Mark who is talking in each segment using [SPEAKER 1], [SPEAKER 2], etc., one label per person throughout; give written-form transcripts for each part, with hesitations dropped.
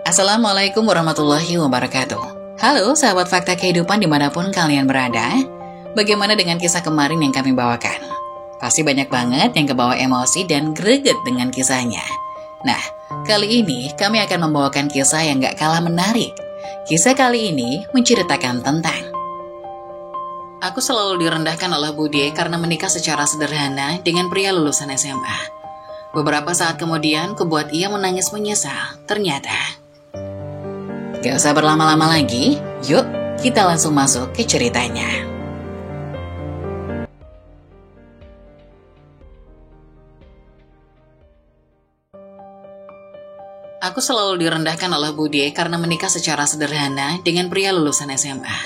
[SPEAKER 1] Assalamualaikum warahmatullahi wabarakatuh. Halo sahabat fakta kehidupan dimanapun kalian berada. Bagaimana dengan kisah kemarin yang kami bawakan? Pasti banyak banget yang kebawa emosi dan greget dengan kisahnya. Nah, kali ini kami akan membawakan kisah yang gak kalah menarik. Kisah kali ini menceritakan tentang aku selalu direndahkan oleh Bude karena menikah secara sederhana dengan pria lulusan SMA. Beberapa saat kemudian, kubuat ia menangis menyesal. Ternyata gak usah berlama-lama lagi, yuk kita langsung masuk ke ceritanya. Aku selalu direndahkan oleh Bude karena menikah secara sederhana dengan pria lulusan SMA.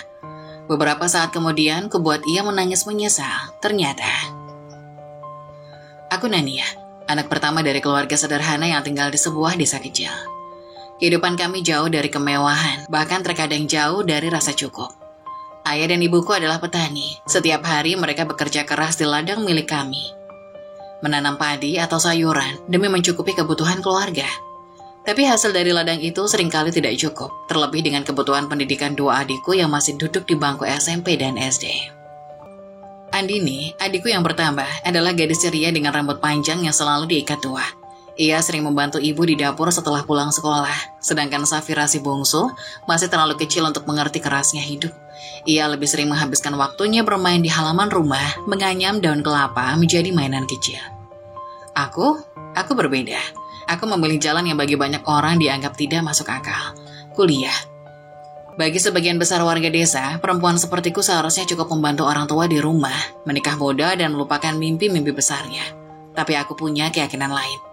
[SPEAKER 1] Beberapa saat kemudian, kubuat ia menangis menyesal. Ternyata aku Nania, anak pertama dari keluarga sederhana yang tinggal di sebuah desa kecil. Kehidupan kami jauh dari kemewahan, bahkan terkadang jauh dari rasa cukup. Ayah dan ibuku adalah petani. Setiap hari mereka bekerja keras di ladang milik kami, menanam padi atau sayuran demi mencukupi kebutuhan keluarga. Tapi hasil dari ladang itu seringkali tidak cukup, terlebih dengan kebutuhan pendidikan dua adikku yang masih duduk di bangku SMP dan SD. Andini, adikku yang pertama, adalah gadis ceria dengan rambut panjang yang selalu diikat tua. Ia sering membantu ibu di dapur setelah pulang sekolah, sedangkan Safira si bungsu masih terlalu kecil untuk mengerti kerasnya hidup. Ia lebih sering menghabiskan waktunya bermain di halaman rumah, menganyam daun kelapa menjadi mainan kecil. Aku berbeda. Aku memilih jalan yang bagi banyak orang dianggap tidak masuk akal. Kuliah. Bagi sebagian besar warga desa, perempuan sepertiku seharusnya cukup membantu orang tua di rumah, menikah muda dan melupakan mimpi-mimpi besarnya. Tapi aku punya keyakinan lain.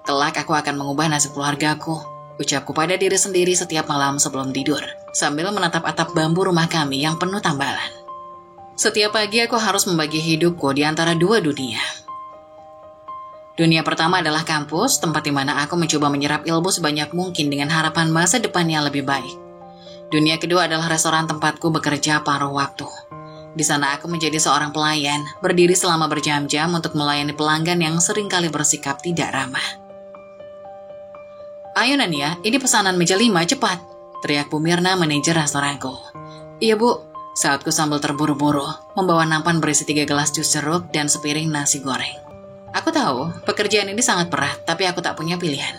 [SPEAKER 1] Kelak aku akan mengubah nasib keluargaku, ucapku pada diri sendiri setiap malam sebelum tidur, sambil menatap atap bambu rumah kami yang penuh tambalan. Setiap pagi aku harus membagi hidupku di antara dua dunia. Dunia pertama adalah kampus, tempat di mana aku mencoba menyerap ilmu sebanyak mungkin dengan harapan masa depan yang lebih baik. Dunia kedua adalah restoran tempatku bekerja paruh waktu. Di sana aku menjadi seorang pelayan, berdiri selama berjam-jam untuk melayani pelanggan yang seringkali bersikap tidak ramah. "Ayo Nania, ini pesanan meja 5, cepat!" teriak Bu Mirna, manajer restoranku. "Iya Bu," saatku sambil terburu-buru, membawa nampan berisi 3 gelas jus jeruk dan sepiring nasi goreng. Aku tahu, pekerjaan ini sangat berat, tapi aku tak punya pilihan.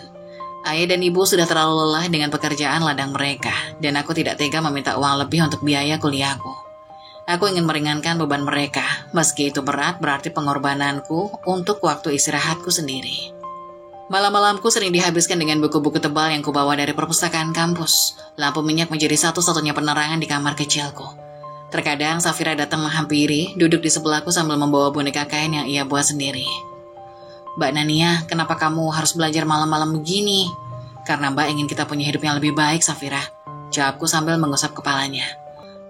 [SPEAKER 1] Ayah dan ibu sudah terlalu lelah dengan pekerjaan ladang mereka, dan aku tidak tega meminta uang lebih untuk biaya kuliahku. Aku ingin meringankan beban mereka, meski itu berat berarti pengorbananku untuk waktu istirahatku sendiri. Malam-malamku sering dihabiskan dengan buku-buku tebal yang kubawa dari perpustakaan kampus. Lampu minyak menjadi satu-satunya penerangan di kamar kecilku. Terkadang Safira datang menghampiri, duduk di sebelahku sambil membawa boneka kain yang ia buat sendiri. "Mbak Nania, kenapa kamu harus belajar malam-malam begini?" "Karena Mbak ingin kita punya hidup yang lebih baik, Safira," jawabku sambil mengusap kepalanya.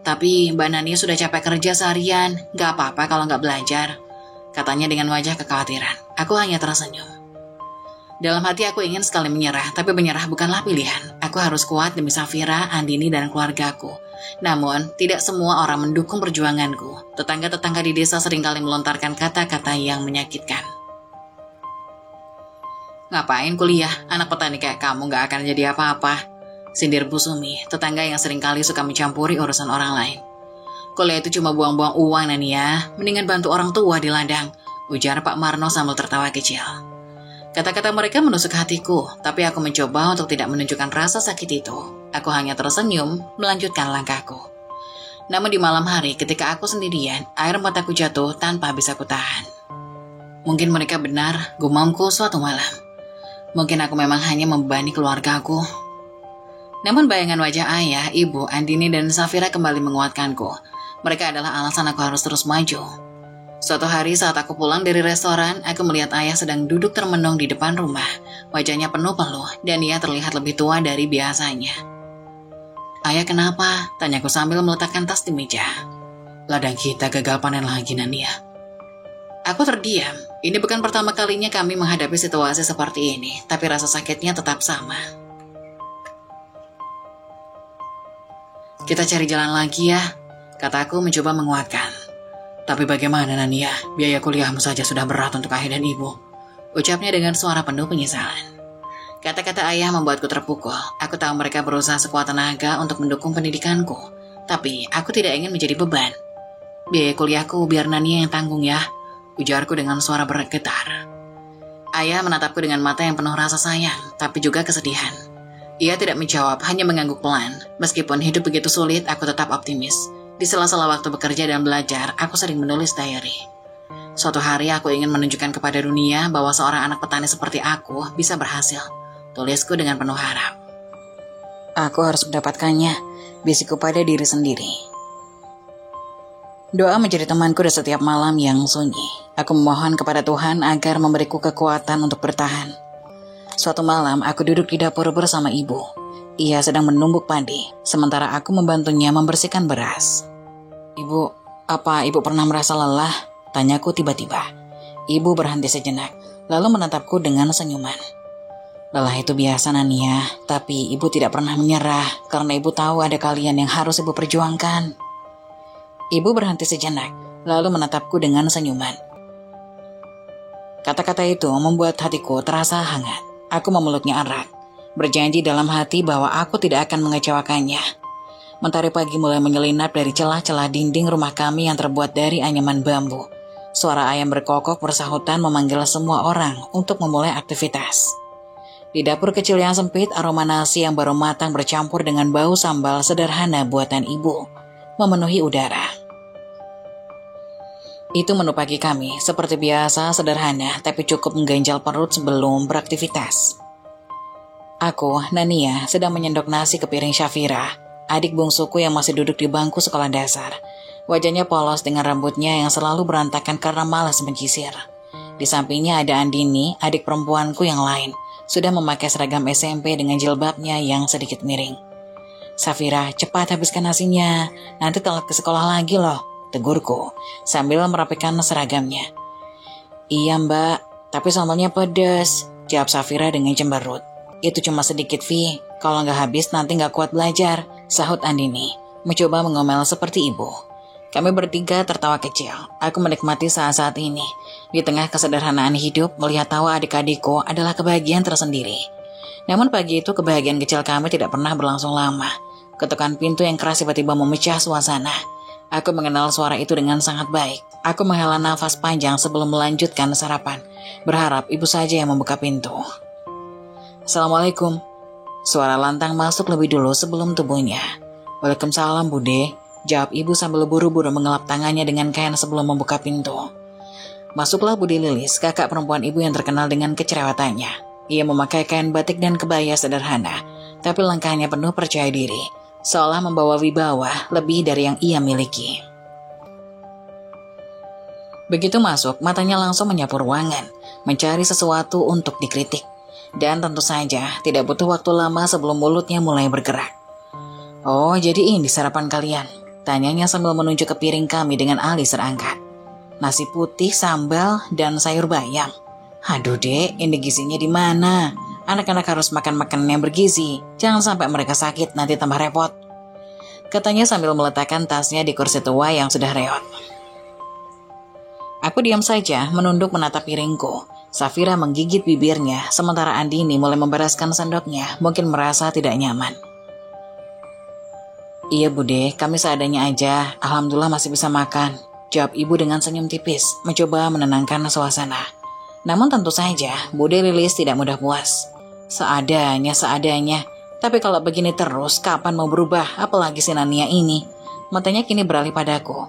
[SPEAKER 1] "Tapi Mbak Nania sudah capek kerja seharian, gak apa-apa kalau gak belajar," katanya dengan wajah kekhawatiran. Aku hanya tersenyum. Dalam hati aku ingin sekali menyerah, tapi menyerah bukanlah pilihan. Aku harus kuat demi Safira, Andini, dan keluargaku. Namun, tidak semua orang mendukung perjuanganku. Tetangga-tetangga di desa seringkali melontarkan kata-kata yang menyakitkan. "Ngapain kuliah? Anak petani kayak kamu gak akan jadi apa-apa," sindir Bu Sumi, tetangga yang seringkali suka mencampuri urusan orang lain. "Kuliah itu cuma buang-buang uang, Nania. Mendingan bantu orang tua di ladang," ujar Pak Marno sambil tertawa kecil. Kata-kata mereka menusuk hatiku, tapi aku mencoba untuk tidak menunjukkan rasa sakit itu. Aku hanya tersenyum, melanjutkan langkahku. Namun di malam hari, ketika aku sendirian, air mataku jatuh tanpa bisa kutahan. Mungkin mereka benar, gumamku suatu malam. Mungkin aku memang hanya membebani keluargaku. Namun bayangan wajah ayah, ibu, Andini, dan Safira kembali menguatkanku. Mereka adalah alasan aku harus terus maju. Suatu hari saat aku pulang dari restoran, aku melihat ayah sedang duduk termenung di depan rumah. Wajahnya penuh-peluh dan ia terlihat lebih tua dari biasanya. "Ayah kenapa?" tanyaku sambil meletakkan tas di meja. "Ladang kita gagal panen lagi, Nania." Aku terdiam. Ini bukan pertama kalinya kami menghadapi situasi seperti ini, tapi rasa sakitnya tetap sama. "Kita cari jalan lagi ya," kataku mencoba menguatkan. "Tapi bagaimana Nania, biaya kuliahmu saja sudah berat untuk ayah dan ibu," ucapnya dengan suara penuh penyesalan. Kata-kata ayah membuatku terpukul. Aku tahu mereka berusaha sekuat tenaga untuk mendukung pendidikanku. Tapi aku tidak ingin menjadi beban. Biaya kuliahku biar Nania yang tanggung ya, ujarku dengan suara bergetar. Ayah menatapku dengan mata yang penuh rasa sayang, tapi juga kesedihan. Ia tidak menjawab, hanya mengangguk pelan. Meskipun hidup begitu sulit, aku tetap optimis. Di sela-sela waktu bekerja dan belajar, aku sering menulis diary. Suatu hari aku ingin menunjukkan kepada dunia bahwa seorang anak petani seperti aku bisa berhasil. Tulisku dengan penuh harap. Aku harus mendapatkannya, bisikku pada diri sendiri. Doa menjadi temanku di setiap malam yang sunyi. Aku memohon kepada Tuhan agar memberiku kekuatan untuk bertahan. Suatu malam aku duduk di dapur bersama ibu. Ia sedang menumbuk padi, sementara aku membantunya membersihkan beras. Ibu, apa ibu pernah merasa lelah? Tanyaku tiba-tiba. Ibu berhenti sejenak, lalu menatapku dengan senyuman. Lelah itu biasa Nania, tapi ibu tidak pernah menyerah karena ibu tahu ada kalian yang harus ibu perjuangkan. Ibu berhenti sejenak, lalu menatapku dengan senyuman. Kata-kata itu membuat hatiku terasa hangat. Aku memeluknya erat, berjanji dalam hati bahwa aku tidak akan mengecewakannya. Mentari pagi mulai menyelinap dari celah-celah dinding rumah kami yang terbuat dari anyaman bambu. Suara ayam berkokok bersahutan memanggil semua orang untuk memulai aktivitas. Di dapur kecil yang sempit, aroma nasi yang baru matang bercampur dengan bau sambal sederhana buatan ibu memenuhi udara. Itu menu pagi kami, seperti biasa sederhana tapi cukup mengganjal perut sebelum beraktivitas. Aku, Nania, sedang menyendok nasi ke piring Syafira, adik bungsuku yang masih duduk di bangku sekolah dasar. Wajahnya polos dengan rambutnya yang selalu berantakan karena malas menyisir. Di sampingnya ada Andini, adik perempuanku yang lain, sudah memakai seragam SMP dengan jilbabnya yang sedikit miring. Syafira, cepat habiskan nasinya, nanti telat ke sekolah lagi loh, tegurku sambil merapikan seragamnya. Iya mbak, tapi sambalnya pedas, jawab Syafira dengan cemberut. Itu cuma sedikit Vi, kalau nggak habis nanti nggak kuat belajar, sahut Andini, mencoba mengomel seperti ibu. Kami bertiga tertawa kecil. Aku menikmati saat-saat ini. Di tengah kesederhanaan hidup, melihat tawa adik-adikku adalah kebahagiaan tersendiri. Namun pagi itu kebahagiaan kecil kami tidak pernah berlangsung lama. Ketukan pintu yang keras tiba-tiba memecah suasana. Aku mengenal suara itu dengan sangat baik. Aku menghela nafas panjang sebelum melanjutkan sarapan, berharap ibu saja yang membuka pintu. Assalamualaikum. Suara lantang masuk lebih dulu sebelum tubuhnya. Waalaikumsalam Bude, jawab ibu sambil buru-buru mengelap tangannya dengan kain sebelum membuka pintu. Masuklah Bude Lilis, kakak perempuan ibu yang terkenal dengan kecerewatannya. Ia memakai kain batik dan kebaya sederhana, tapi langkahnya penuh percaya diri, seolah membawa wibawa lebih dari yang ia miliki. Begitu masuk, matanya langsung menyapu ruangan, mencari sesuatu untuk dikritik. Dan tentu saja tidak butuh waktu lama sebelum mulutnya mulai bergerak. Oh, jadi ini sarapan kalian? Tanyanya sambil menunjuk ke piring kami dengan alis terangkat. Nasi putih, sambal, dan sayur bayam. Aduh dek, ini gizinya di mana? Anak-anak harus makan makanan yang bergizi. Jangan sampai mereka sakit, nanti tambah repot. Katanya sambil meletakkan tasnya di kursi tua yang sudah reot. Aku diam saja, menunduk menatap piringku. Syafira menggigit bibirnya, sementara Andini mulai membereskan sendoknya, mungkin merasa tidak nyaman. Iya Bude, kami seadanya aja, alhamdulillah masih bisa makan, jawab ibu dengan senyum tipis, mencoba menenangkan suasana. Namun tentu saja, Bude Lilis tidak mudah puas. Seadanya, tapi kalau begini terus, kapan mau berubah, apalagi si Nania ini? Matanya kini beralih padaku.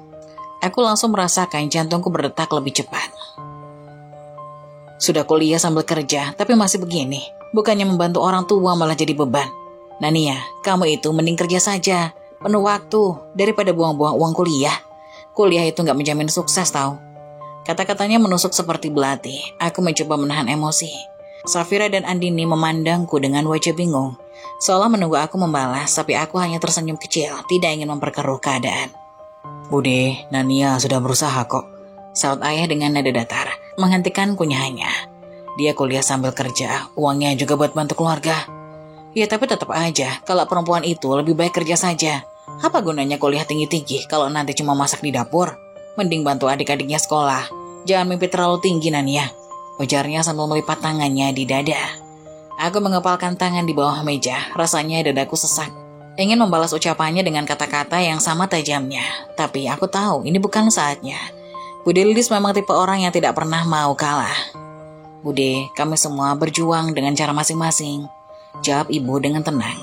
[SPEAKER 1] Aku langsung merasakan jantungku berdetak lebih cepat. Sudah kuliah sambil kerja, tapi masih begini. Bukannya membantu orang tua malah jadi beban. Nania, kamu itu mending kerja saja, penuh waktu, daripada buang-buang uang kuliah. Kuliah itu gak menjamin sukses tau. Kata-katanya menusuk seperti belati. Aku mencoba menahan emosi. Syafira dan Andini memandangku dengan wajah bingung, seolah menunggu aku membalas, tapi aku hanya tersenyum kecil, tidak ingin memperkeruh keadaan. Bude, Nania sudah berusaha kok, saut ayah dengan nada datar, menghentikan kunyahannya. Dia kuliah sambil kerja, uangnya juga buat bantu keluarga. Ya tapi tetap aja, kalau perempuan itu lebih baik kerja saja. Apa gunanya kuliah tinggi-tinggi kalau nanti cuma masak di dapur? Mending bantu adik-adiknya sekolah. Jangan mimpi terlalu tinggi Nania, ujarnya sambil melipat tangannya di dada. Aku mengepalkan tangan di bawah meja, rasanya dadaku sesak. Ingin membalas ucapannya dengan kata-kata yang sama tajamnya, tapi aku tahu ini bukan saatnya. Bude Lilis memang tipe orang yang tidak pernah mau kalah. Bude, kami semua berjuang dengan cara masing-masing, jawab ibu dengan tenang.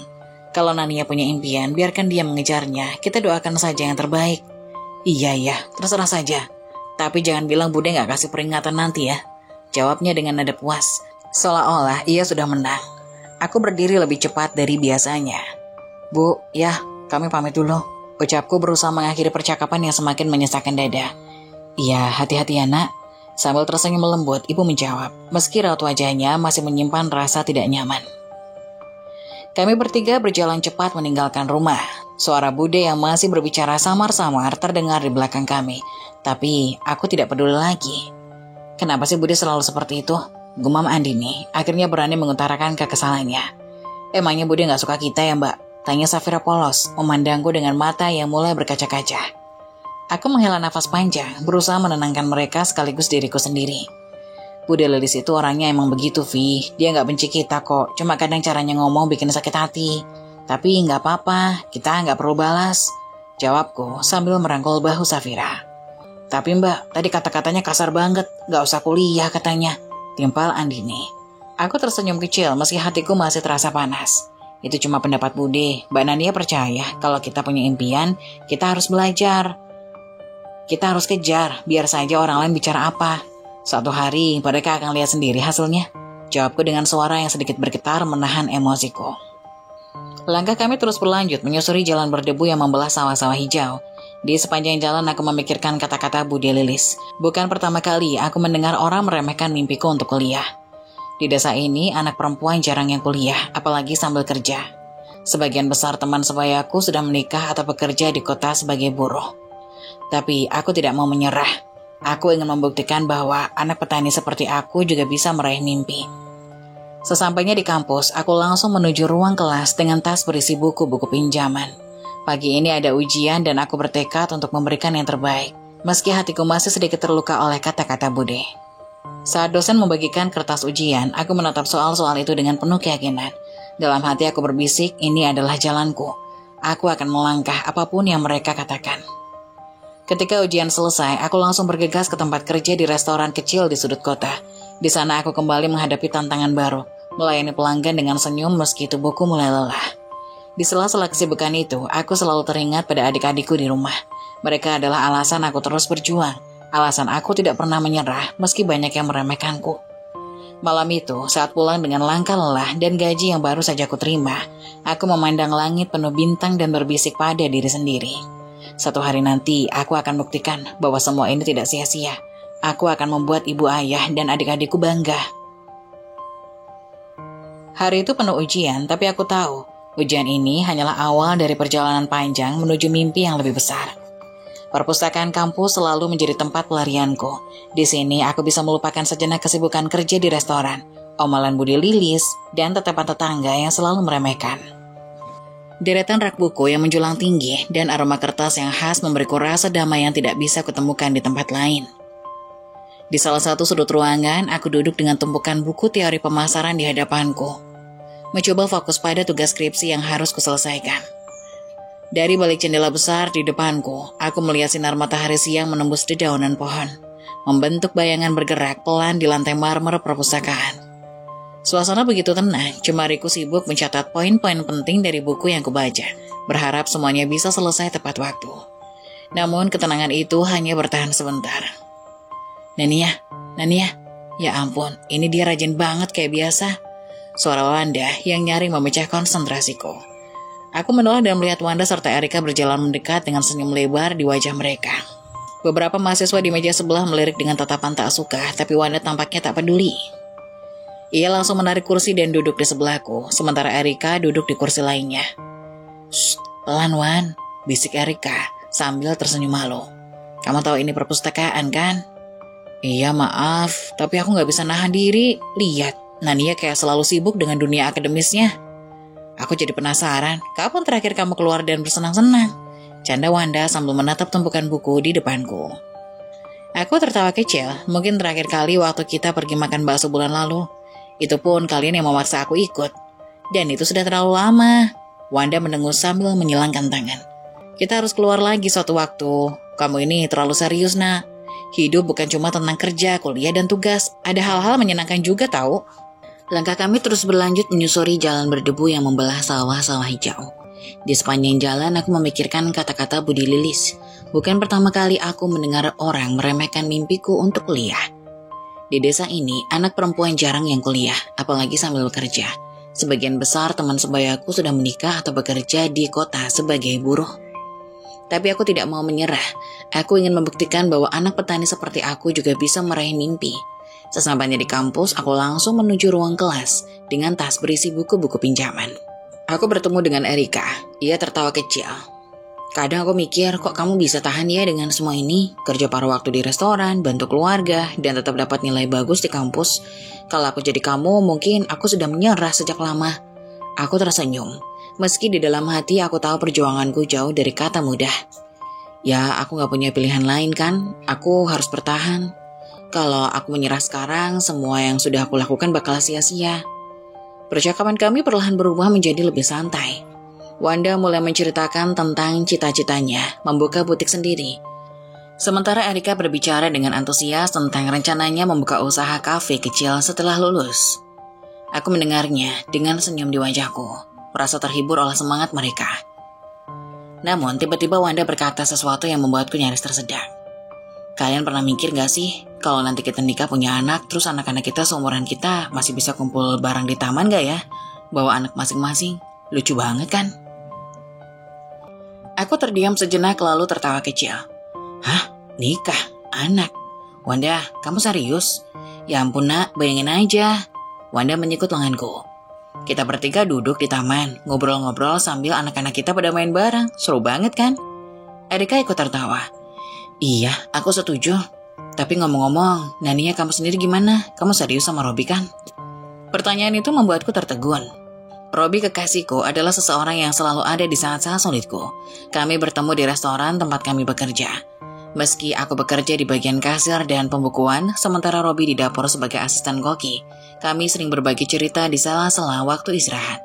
[SPEAKER 1] Kalau Nania punya impian, biarkan dia mengejarnya, kita doakan saja yang terbaik. Iya, terserah saja. Tapi jangan bilang Bude gak kasih peringatan nanti ya, jawabnya dengan nada puas, seolah-olah ia sudah menang. Aku berdiri lebih cepat dari biasanya. Bu, ya, kami pamit dulu. Ucapku berusaha mengakhiri percakapan yang semakin menyesakkan dada. Iya, hati-hati ya nak. Sambil tersenyum melembut, ibu menjawab, meski raut wajahnya masih menyimpan rasa tidak nyaman. Kami bertiga berjalan cepat meninggalkan rumah. Suara Bude yang masih berbicara samar-samar terdengar di belakang kami. Tapi aku tidak peduli lagi. Kenapa sih Bude selalu seperti itu? Gumam Andini, akhirnya berani mengutarakan kekesalannya. Emangnya Bude gak suka kita ya mbak? Tanya Safira polos, memandangku dengan mata yang mulai berkaca-kaca. Aku menghela nafas panjang, berusaha menenangkan mereka sekaligus diriku sendiri. Bude Lilis itu orangnya emang begitu, Vi. Dia gak benci kita kok, cuma kadang caranya ngomong bikin sakit hati. Tapi gak apa-apa, kita gak perlu balas, jawabku sambil merangkul bahu Safira. Tapi mbak, tadi kata-katanya kasar banget, gak usah kuliah katanya, timpal Andini. Aku tersenyum kecil meski hatiku masih terasa panas. Itu cuma pendapat Bude. Mbak Nania percaya kalau kita punya impian, kita harus belajar. Kita harus kejar, biar saja orang lain bicara apa. Suatu hari mereka akan lihat sendiri hasilnya, jawabku dengan suara yang sedikit bergetar menahan emosiku. Langkah kami terus berlanjut menyusuri jalan berdebu yang membelah sawah-sawah hijau. Di sepanjang jalan aku memikirkan kata-kata Bude Lilis. Bukan pertama kali aku mendengar orang meremehkan mimpiku untuk kuliah. Di desa ini, anak perempuan jarang yang kuliah, apalagi sambil kerja. Sebagian besar teman sebayaku sudah menikah atau bekerja di kota sebagai buruh. Tapi aku tidak mau menyerah. Aku ingin membuktikan bahwa anak petani seperti aku juga bisa meraih mimpi. Sesampainya di kampus, aku langsung menuju ruang kelas dengan tas berisi buku-buku pinjaman. Pagi ini ada ujian dan aku bertekad untuk memberikan yang terbaik, meski hatiku masih sedikit terluka oleh kata-kata Bude. Saat dosen membagikan kertas ujian, aku menatap soal-soal itu dengan penuh keyakinan. Dalam hati aku berbisik, ini adalah jalanku. Aku akan melangkah apapun yang mereka katakan. Ketika ujian selesai, aku langsung bergegas ke tempat kerja di restoran kecil di sudut kota. Di sana aku kembali menghadapi tantangan baru, melayani pelanggan dengan senyum meski tubuhku mulai lelah. Di sela-sela kesibukan itu, aku selalu teringat pada adik-adikku di rumah. Mereka adalah alasan aku terus berjuang. Alasan aku tidak pernah menyerah meski banyak yang meremehkanku. Malam itu, saat pulang dengan langkah lelah dan gaji yang baru saja aku terima, aku memandang langit penuh bintang dan berbisik pada diri sendiri. Suatu hari nanti, aku akan buktikan bahwa semua ini tidak sia-sia. Aku akan membuat ibu ayah dan adik-adikku bangga. Hari itu penuh ujian, tapi aku tahu, ujian ini hanyalah awal dari perjalanan panjang menuju mimpi yang lebih besar. Perpustakaan kampus selalu menjadi tempat pelarianku. Di sini aku bisa melupakan sejenak kesibukan kerja di restoran, omelan Bude Lilis, dan tatapan tetangga yang selalu meremehkan. Deretan rak buku yang menjulang tinggi dan aroma kertas yang khas memberiku rasa damai yang tidak bisa kutemukan di tempat lain. Di salah satu sudut ruangan, aku duduk dengan tumpukan buku teori pemasaran di hadapanku, mencoba fokus pada tugas skripsi yang harus kuselesaikan. Dari balik jendela besar di depanku, aku melihat sinar matahari siang menembus dedaunan pohon, membentuk bayangan bergerak pelan di lantai marmer perpustakaan. Suasana begitu tenang, jemariku sibuk mencatat poin-poin penting dari buku yang kubaca, berharap semuanya bisa selesai tepat waktu. Namun ketenangan itu hanya bertahan sebentar. Nania, ya ampun, ini dia rajin banget kayak biasa. Suara Wanda yang nyaring memecah konsentrasiku. Aku menoleh dan melihat Wanda serta Erika berjalan mendekat dengan senyum lebar di wajah mereka. Beberapa mahasiswa di meja sebelah melirik dengan tatapan tak suka, tapi Wanda tampaknya tak peduli. Ia langsung menarik kursi dan duduk di sebelahku, sementara Erika duduk di kursi lainnya. "Shh, pelan Wan," bisik Erika sambil tersenyum malu. "Kamu tahu ini perpustakaan kan?" "Iya maaf, tapi aku gak bisa nahan diri. Lihat, Nania kayak selalu sibuk dengan dunia akademisnya. Aku jadi penasaran, kapan terakhir kamu keluar dan bersenang-senang?" Canda Wanda sambil menatap tumpukan buku di depanku. Aku tertawa kecil, mungkin terakhir kali waktu kita pergi makan bakso bulan lalu. Itu pun kalian yang memaksa aku ikut. Dan itu sudah terlalu lama. Wanda mendengus sambil menyilangkan tangan. Kita harus keluar lagi suatu waktu. Kamu ini terlalu serius, nak. Hidup bukan cuma tentang kerja, kuliah, dan tugas. Ada hal-hal menyenangkan juga tahu. Langkah kami terus berlanjut menyusuri jalan berdebu yang membelah sawah-sawah hijau. Di sepanjang jalan aku memikirkan kata-kata Budi Lilis. Bukan pertama kali aku mendengar orang meremehkan mimpiku untuk kuliah. Di desa ini, anak perempuan jarang yang kuliah, apalagi sambil bekerja. Sebagian besar teman sebayaku sudah menikah atau bekerja di kota sebagai buruh. Tapi aku tidak mau menyerah. Aku ingin membuktikan bahwa anak petani seperti aku juga bisa meraih mimpi. Sesampainya di kampus, aku langsung menuju ruang kelas dengan tas berisi buku-buku pinjaman. Aku bertemu dengan Erika. Ia tertawa kecil. Kadang aku mikir, kok kamu bisa tahan ya dengan semua ini? Kerja paruh waktu di restoran, bantu keluarga, dan tetap dapat nilai bagus di kampus. Kalau aku jadi kamu, mungkin aku sudah menyerah sejak lama. Aku tersenyum. Meski di dalam hati aku tahu perjuanganku jauh dari kata mudah. Ya, aku gak punya pilihan lain kan? Aku harus bertahan. Kalau aku menyerah sekarang, semua yang sudah aku lakukan bakal sia-sia. Percakapan kami perlahan berubah menjadi lebih santai. Wanda mulai menceritakan tentang cita-citanya, membuka butik sendiri. Sementara Erika berbicara dengan antusias tentang rencananya membuka usaha kafe kecil setelah lulus. Aku mendengarnya dengan senyum di wajahku, merasa terhibur oleh semangat mereka. Namun tiba-tiba Wanda berkata sesuatu yang membuatku nyaris tersedak. Kalian pernah mikir gak sih, kalau nanti kita nikah punya anak, terus anak-anak kita seumuran kita masih bisa kumpul bareng di taman gak ya? Bawa anak masing-masing, lucu banget kan? Aku terdiam sejenak lalu tertawa kecil. Hah? Nikah? Anak? Wanda, kamu serius? Ya ampun nak, bayangin aja. Wanda menyikut lenganku. Kita bertiga duduk di taman, ngobrol-ngobrol sambil anak-anak kita pada main bareng. Seru banget kan? Erika ikut tertawa. Iya, aku setuju. Tapi ngomong-ngomong, Nania kamu sendiri gimana? Kamu serius sama Robi kan? Pertanyaan itu membuatku tertegun. Robi kekasihku adalah seseorang yang selalu ada di saat-saat sulitku. Kami bertemu di restoran tempat kami bekerja. Meski aku bekerja di bagian kasir dan pembukuan, sementara Robi di dapur sebagai asisten koki, kami sering berbagi cerita di sela-sela waktu istirahat.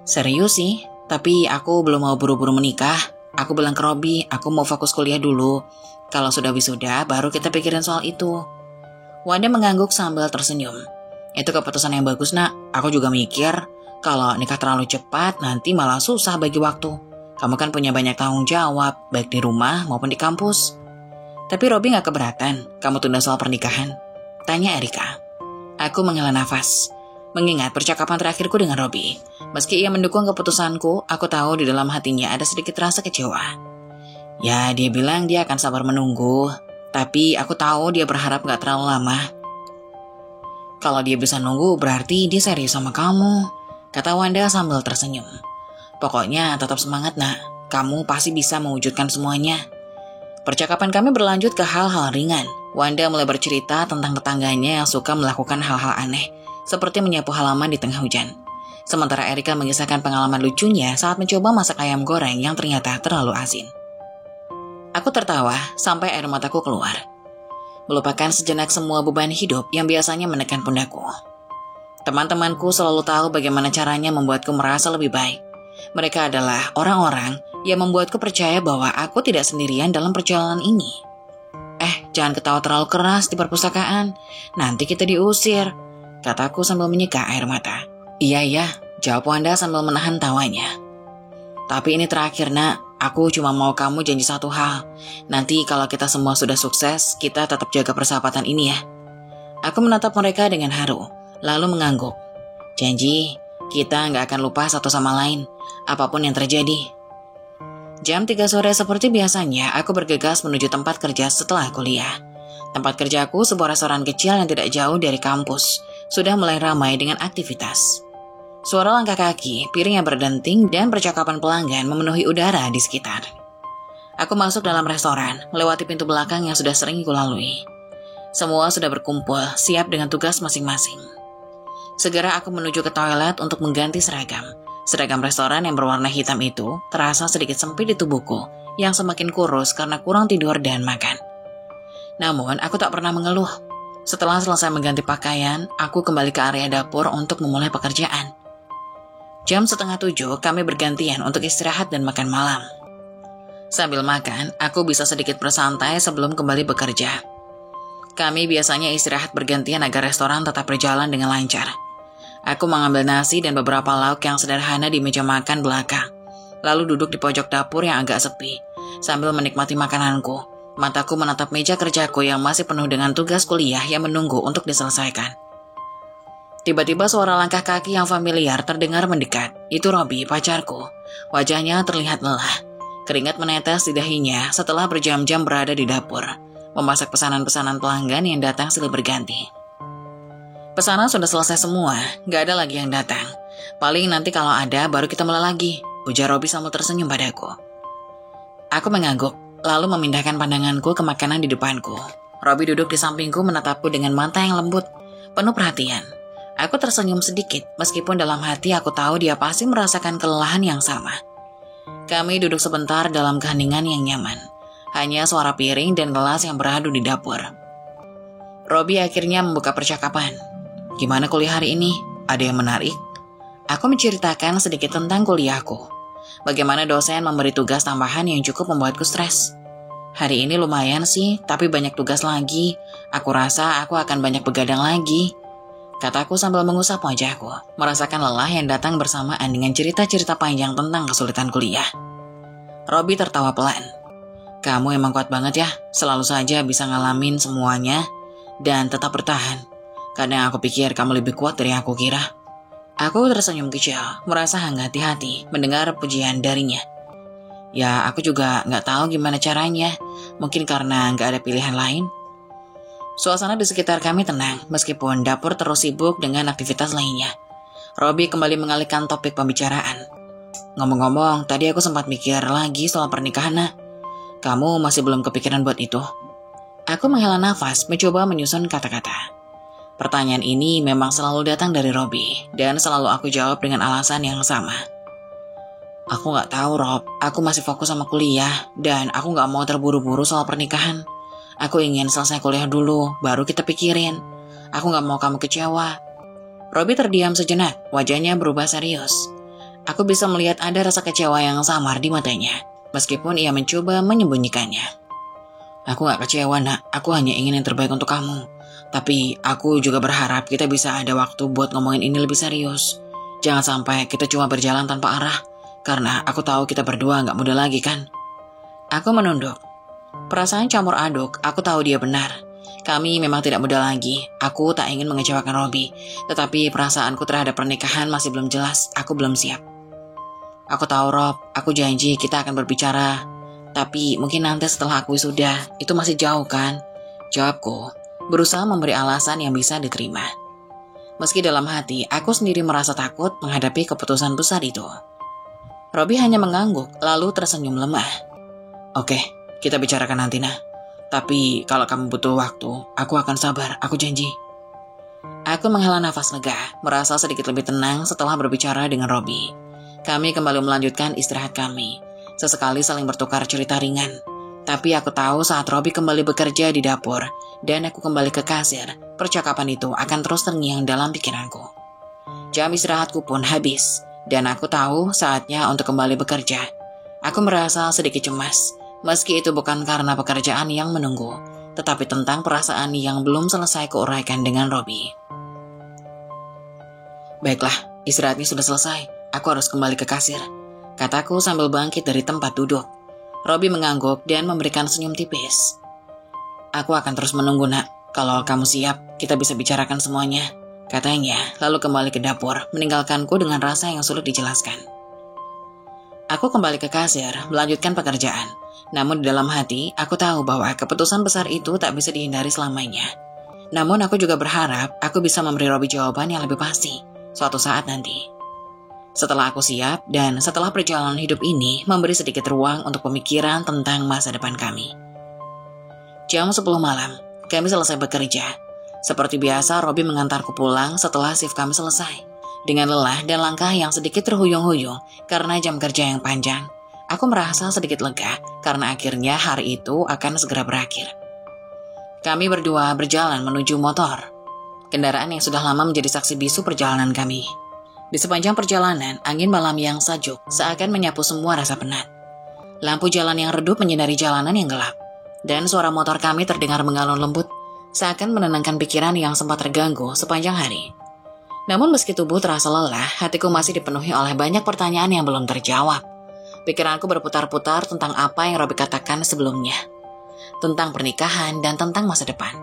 [SPEAKER 1] Serius sih, tapi aku belum mau buru-buru menikah. Aku bilang ke Robi, aku mau fokus kuliah dulu. Kalau sudah wisuda, baru kita pikirin soal itu. Wanda mengangguk sambil tersenyum. Itu keputusan yang bagus nak, aku juga mikir. Kalau nikah terlalu cepat, nanti malah susah bagi waktu. Kamu kan punya banyak tanggung jawab, baik di rumah maupun di kampus. Tapi Robi gak keberatan, kamu tunda soal pernikahan? Tanya Erika. Aku menghela nafas, mengingat percakapan terakhirku dengan Robi. Meski ia mendukung keputusanku, aku tahu di dalam hatinya ada sedikit rasa kecewa. Ya, dia bilang dia akan sabar menunggu, tapi aku tahu dia berharap gak terlalu lama. Kalau dia bisa nunggu, berarti dia serius sama kamu, kata Wanda sambil tersenyum. Pokoknya tetap semangat nak, kamu pasti bisa mewujudkan semuanya. Percakapan kami berlanjut ke hal-hal ringan. Wanda mulai bercerita tentang tetangganya yang suka melakukan hal-hal aneh, seperti menyapu halaman di tengah hujan. Sementara Erika mengisahkan pengalaman lucunya saat mencoba masak ayam goreng yang ternyata terlalu asin. Aku tertawa sampai air mataku keluar. Melupakan sejenak semua beban hidup yang biasanya menekan pundakku. Teman-temanku selalu tahu bagaimana caranya membuatku merasa lebih baik. Mereka adalah orang-orang yang membuatku percaya bahwa aku tidak sendirian dalam perjalanan ini. Jangan ketawa terlalu keras di perpustakaan, nanti kita diusir, kataku sambil menyeka air mata. Iya, jawab Wanda sambil menahan tawanya. Tapi ini terakhir nak, aku cuma mau kamu janji satu hal. Nanti kalau kita semua sudah sukses, kita tetap jaga persahabatan ini ya. Aku menatap mereka dengan haru, lalu mengangguk. Janji, kita nggak akan lupa satu sama lain, apapun yang terjadi. Jam 3 sore seperti biasanya, aku bergegas menuju tempat kerja setelah kuliah. Tempat kerjaku sebuah restoran kecil yang tidak jauh dari kampus, sudah mulai ramai dengan aktivitas. Suara langkah kaki, piring yang berdenting, dan percakapan pelanggan memenuhi udara di sekitar. Aku masuk dalam restoran, melewati pintu belakang yang sudah sering kulalui. Semua sudah berkumpul, siap dengan tugas masing-masing. Segera aku menuju ke toilet untuk mengganti seragam. Seragam restoran yang berwarna hitam itu terasa sedikit sempit di tubuhku yang semakin kurus karena kurang tidur dan makan. Namun aku tak pernah mengeluh. Setelah selesai mengganti pakaian, aku kembali ke area dapur untuk memulai pekerjaan. Jam 6:30 kami bergantian untuk istirahat dan makan malam. Sambil makan, aku bisa sedikit bersantai sebelum kembali bekerja. Kami biasanya istirahat bergantian agar restoran tetap berjalan dengan lancar. Aku mengambil nasi dan beberapa lauk yang sederhana di meja makan belakang, lalu duduk di pojok dapur yang agak sepi. Sambil menikmati makananku, mataku menatap meja kerjaku yang masih penuh dengan tugas kuliah yang menunggu untuk diselesaikan. Tiba-tiba suara langkah kaki yang familiar terdengar mendekat. Itu Robi, pacarku. Wajahnya terlihat lelah. Keringat menetes di dahinya setelah berjam-jam berada di dapur, memasak pesanan-pesanan pelanggan yang datang silih berganti. Pesanan sudah selesai semua, gak ada lagi yang datang. Paling nanti kalau ada baru kita mulai lagi, ujar Robi sambil tersenyum padaku. Aku mengangguk, lalu memindahkan pandanganku ke makanan di depanku. Robi duduk di sampingku menatapku dengan mata yang lembut, penuh perhatian. Aku tersenyum sedikit, meskipun dalam hati aku tahu dia pasti merasakan kelelahan yang sama. Kami duduk sebentar dalam keheningan yang nyaman. Hanya suara piring dan gelas yang beradu di dapur. Robi akhirnya membuka percakapan. Gimana kuliah hari ini? Ada yang menarik? Aku menceritakan sedikit tentang kuliahku. Bagaimana dosen memberi tugas tambahan yang cukup membuatku stres. Hari ini lumayan sih, tapi banyak tugas lagi. Aku rasa aku akan banyak begadang lagi, kataku sambil mengusap wajahku, merasakan lelah yang datang bersamaan dengan cerita-cerita panjang tentang kesulitan kuliah. Robi tertawa pelan. Kamu emang kuat banget ya, selalu saja bisa ngalamin semuanya dan tetap bertahan. Kadang aku pikir kamu lebih kuat dari aku kira. Aku tersenyum kecil, merasa hangat di hati mendengar pujian darinya. Ya, aku juga gak tahu gimana caranya, mungkin karena gak ada pilihan lain. Suasana di sekitar kami tenang, meskipun dapur terus sibuk dengan aktivitas lainnya. Robi kembali mengalihkan topik pembicaraan. Ngomong-ngomong, tadi aku sempat mikir lagi soal pernikahan. Kamu masih belum kepikiran buat itu? Aku menghela nafas, mencoba menyusun kata-kata. Pertanyaan ini memang selalu datang dari Robi, dan selalu aku jawab dengan alasan yang sama. Aku gak tahu, Rob. Aku masih fokus sama kuliah, dan aku gak mau terburu-buru soal pernikahan. Aku ingin selesai kuliah dulu, baru kita pikirin. Aku gak mau kamu kecewa. Robi terdiam sejenak, wajahnya berubah serius. Aku bisa melihat ada rasa kecewa yang samar di matanya, meskipun ia mencoba menyembunyikannya. Aku gak kecewa, nak. Aku hanya ingin yang terbaik untuk kamu. Tapi aku juga berharap kita bisa ada waktu buat ngomongin ini lebih serius. Jangan sampai kita cuma berjalan tanpa arah, karena aku tahu kita berdua gak mudah lagi kan. Aku menunduk. Perasaan campur aduk, aku tahu dia benar. Kami memang tidak muda lagi. Aku tak ingin mengecewakan Robi, tetapi perasaanku terhadap pernikahan masih belum jelas. Aku belum siap. Aku tahu, Rob, aku janji kita akan berbicara. Tapi mungkin nanti setelah aku wisuda, itu masih jauh kan? Jawabku, berusaha memberi alasan yang bisa diterima. Meski dalam hati, aku sendiri merasa takut menghadapi keputusan besar itu. Robi hanya mengangguk, lalu tersenyum lemah. Oke. Kita bicarakan nanti, nah. Tapi kalau kamu butuh waktu, aku akan sabar, aku janji. Aku menghela nafas lega, merasa sedikit lebih tenang setelah berbicara dengan Robi. Kami kembali melanjutkan istirahat kami. Sesekali saling bertukar cerita ringan. Tapi aku tahu saat Robi kembali bekerja di dapur, dan aku kembali ke kasir, percakapan itu akan terus terngiang dalam pikiranku. Jam istirahatku pun habis, dan aku tahu saatnya untuk kembali bekerja. Aku merasa sedikit cemas. Meski itu bukan karena pekerjaan yang menunggu, tetapi tentang perasaan yang belum selesai kuuraikan dengan Robi. Baiklah, istirahatnya sudah selesai. Aku harus kembali ke kasir, kataku sambil bangkit dari tempat duduk. Robi mengangguk dan memberikan senyum tipis. Aku akan terus menunggu, nak. Kalau kamu siap, kita bisa bicarakan semuanya, katanya, lalu kembali ke dapur, meninggalkanku dengan rasa yang sulit dijelaskan. Aku kembali ke kasir, melanjutkan pekerjaan. Namun di dalam hati, aku tahu bahwa keputusan besar itu tak bisa dihindari selamanya. Namun aku juga berharap aku bisa memberi Robi jawaban yang lebih pasti suatu saat nanti. Setelah aku siap dan setelah perjalanan hidup ini memberi sedikit ruang untuk pemikiran tentang masa depan kami. Jam 10 malam, kami selesai bekerja. Seperti biasa, Robi mengantarku pulang setelah shift kami selesai. Dengan lelah dan langkah yang sedikit terhuyung-huyung karena jam kerja yang panjang, aku merasa sedikit lega karena akhirnya hari itu akan segera berakhir. Kami berdua berjalan menuju motor. Kendaraan yang sudah lama menjadi saksi bisu perjalanan kami. Di sepanjang perjalanan, angin malam yang sejuk seakan menyapu semua rasa penat. Lampu jalan yang redup menyinari jalanan yang gelap. Dan suara motor kami terdengar mengalun lembut, seakan menenangkan pikiran yang sempat terganggu sepanjang hari. Namun meski tubuh terasa lelah, hatiku masih dipenuhi oleh banyak pertanyaan yang belum terjawab. Pikiranku berputar-putar tentang apa yang Robi katakan sebelumnya. Tentang pernikahan dan tentang masa depan.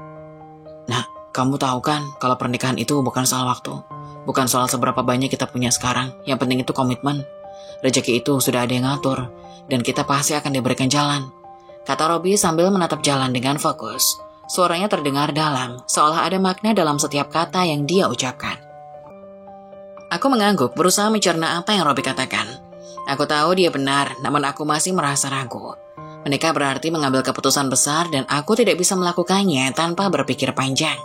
[SPEAKER 1] Nah, kamu tahu kan kalau pernikahan itu bukan soal waktu. Bukan soal seberapa banyak kita punya sekarang. Yang penting itu komitmen. Rezeki itu sudah ada yang ngatur. Dan kita pasti akan diberikan jalan. Kata Robi sambil menatap jalan dengan fokus. Suaranya terdengar dalam, seolah ada makna dalam setiap kata yang dia ucapkan. Aku mengangguk, berusaha mencerna apa yang Robi katakan. Aku tahu dia benar, namun aku masih merasa ragu. Menikah berarti mengambil keputusan besar dan aku tidak bisa melakukannya tanpa berpikir panjang.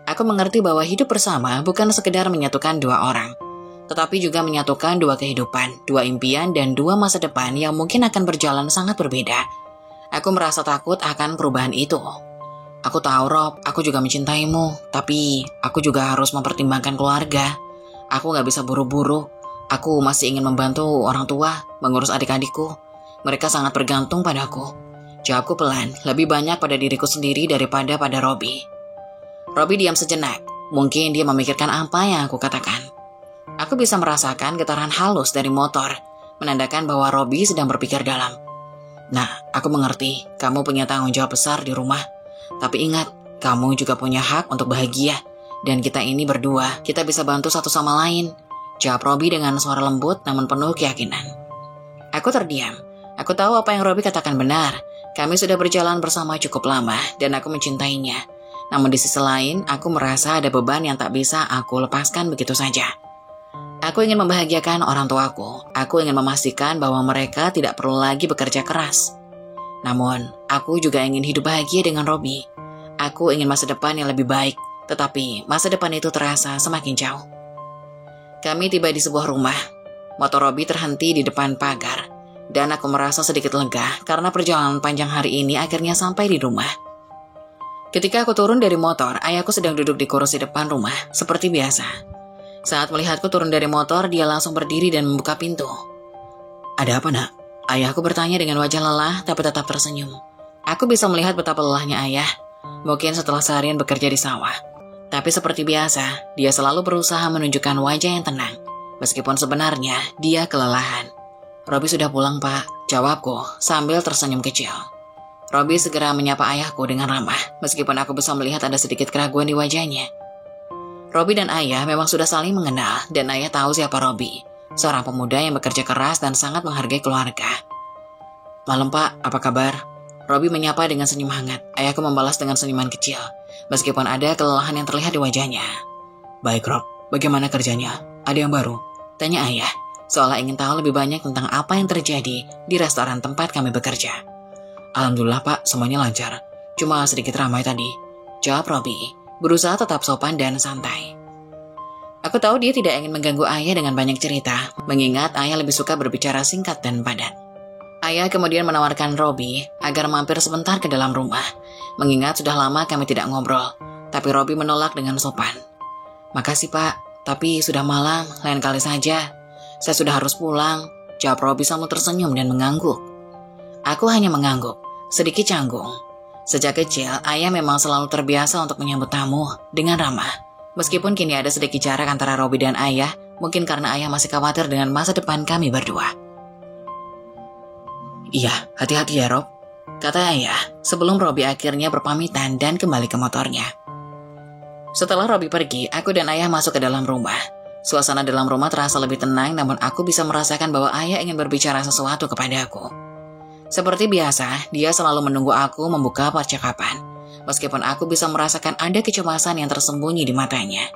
[SPEAKER 1] Aku mengerti bahwa hidup bersama bukan sekedar menyatukan dua orang, tetapi juga menyatukan dua kehidupan, dua impian, dan dua masa depan yang mungkin akan berjalan sangat berbeda. Aku merasa takut akan perubahan itu. Aku tahu, Rob, aku juga mencintaimu, tapi aku juga harus mempertimbangkan keluarga. Aku gak bisa buru-buru. Aku masih ingin membantu orang tua, mengurus adik-adikku. Mereka sangat bergantung padaku. Jawabku pelan, lebih banyak pada diriku sendiri daripada pada Robi. Robi diam sejenak. Mungkin dia memikirkan apa yang aku katakan. Aku bisa merasakan getaran halus dari motor, menandakan bahwa Robi sedang berpikir dalam. Nah, aku mengerti, kamu punya tanggung jawab besar di rumah. Tapi ingat, kamu juga punya hak untuk bahagia. Dan kita ini berdua, kita bisa bantu satu sama lain. Jawab Robi dengan suara lembut namun penuh keyakinan. Aku terdiam. Aku tahu apa yang Robi katakan benar. Kami sudah berjalan bersama cukup lama dan aku mencintainya. Namun di sisi lain, aku merasa ada beban yang tak bisa aku lepaskan begitu saja. Aku ingin membahagiakan orang tuaku. Aku ingin memastikan bahwa mereka tidak perlu lagi bekerja keras. Namun, aku juga ingin hidup bahagia dengan Robi. Aku ingin masa depan yang lebih baik, tetapi masa depan itu terasa semakin jauh. Kami tiba di sebuah rumah. Motor Robi terhenti di depan pagar. Dan aku merasa sedikit lega karena perjalanan panjang hari ini akhirnya sampai di rumah. Ketika aku turun dari motor, ayahku sedang duduk di kursi depan rumah, seperti biasa. Saat melihatku turun dari motor, dia langsung berdiri dan membuka pintu. Ada apa, nak? Ayahku bertanya dengan wajah lelah, tapi tetap tersenyum. Aku bisa melihat betapa lelahnya ayah. Mungkin setelah seharian bekerja di sawah. Tapi seperti biasa, dia selalu berusaha menunjukkan wajah yang tenang. Meskipun sebenarnya, dia kelelahan. Robi sudah pulang, Pak, jawabku sambil tersenyum kecil. Robi segera menyapa ayahku dengan ramah, meskipun aku bisa melihat ada sedikit keraguan di wajahnya. Robi dan ayah memang sudah saling mengenal, dan ayah tahu siapa Robi, seorang pemuda yang bekerja keras dan sangat menghargai keluarga. Malam, Pak, apa kabar? Robi menyapa dengan senyum hangat. Ayahku membalas dengan senyuman kecil, meskipun ada kelelahan yang terlihat di wajahnya. Baik, Rob, bagaimana kerjanya? Ada yang baru? Tanya ayah, seolah ingin tahu lebih banyak tentang apa yang terjadi di restoran tempat kami bekerja. Alhamdulillah, Pak, semuanya lancar. Cuma sedikit ramai tadi, jawab Robi, berusaha tetap sopan dan santai. Aku tahu dia tidak ingin mengganggu ayah dengan banyak cerita, mengingat ayah lebih suka berbicara singkat dan padat. Ayah kemudian menawarkan Robi agar mampir sebentar ke dalam rumah, mengingat sudah lama kami tidak ngobrol, tapi Robi menolak dengan sopan. Makasih, Pak, tapi sudah malam, lain kali saja. Saya sudah harus pulang, jawab Robi sambil tersenyum dan mengangguk. Aku hanya mengangguk, sedikit canggung. Sejak kecil, ayah memang selalu terbiasa untuk menyambut tamu dengan ramah. Meskipun kini ada sedikit jarak antara Robi dan ayah, mungkin karena ayah masih khawatir dengan masa depan kami berdua. Iya, hati-hati ya, Rob, kata ayah sebelum Robi akhirnya berpamitan dan kembali ke motornya. Setelah Robi pergi, aku dan ayah masuk ke dalam rumah. Suasana dalam rumah terasa lebih tenang, namun aku bisa merasakan bahwa ayah ingin berbicara sesuatu kepada aku. Seperti biasa, dia selalu menunggu aku membuka percakapan, meskipun aku bisa merasakan ada kecemasan yang tersembunyi di matanya.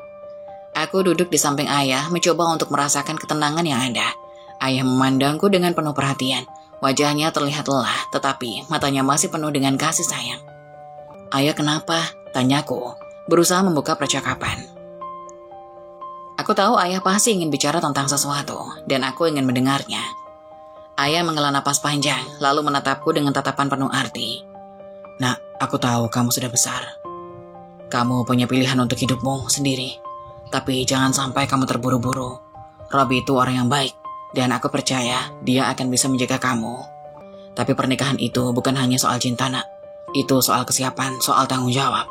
[SPEAKER 1] Aku duduk di samping ayah, mencoba untuk merasakan ketenangan yang ada. Ayah memandangku dengan penuh perhatian. Wajahnya terlihat lelah, tetapi matanya masih penuh dengan kasih sayang. Ayah, kenapa? Tanyaku, berusaha membuka percakapan. Aku tahu ayah pasti ingin bicara tentang sesuatu, dan aku ingin mendengarnya. Ayah menghela napas panjang, lalu menatapku dengan tatapan penuh arti.
[SPEAKER 2] Nak, aku tahu kamu sudah besar. Kamu punya pilihan untuk hidupmu sendiri. Tapi jangan sampai kamu terburu-buru. Robi itu orang yang baik, dan aku percaya dia akan bisa menjaga kamu. Tapi pernikahan itu bukan hanya soal cinta, Nak. Itu soal kesiapan, soal tanggung jawab.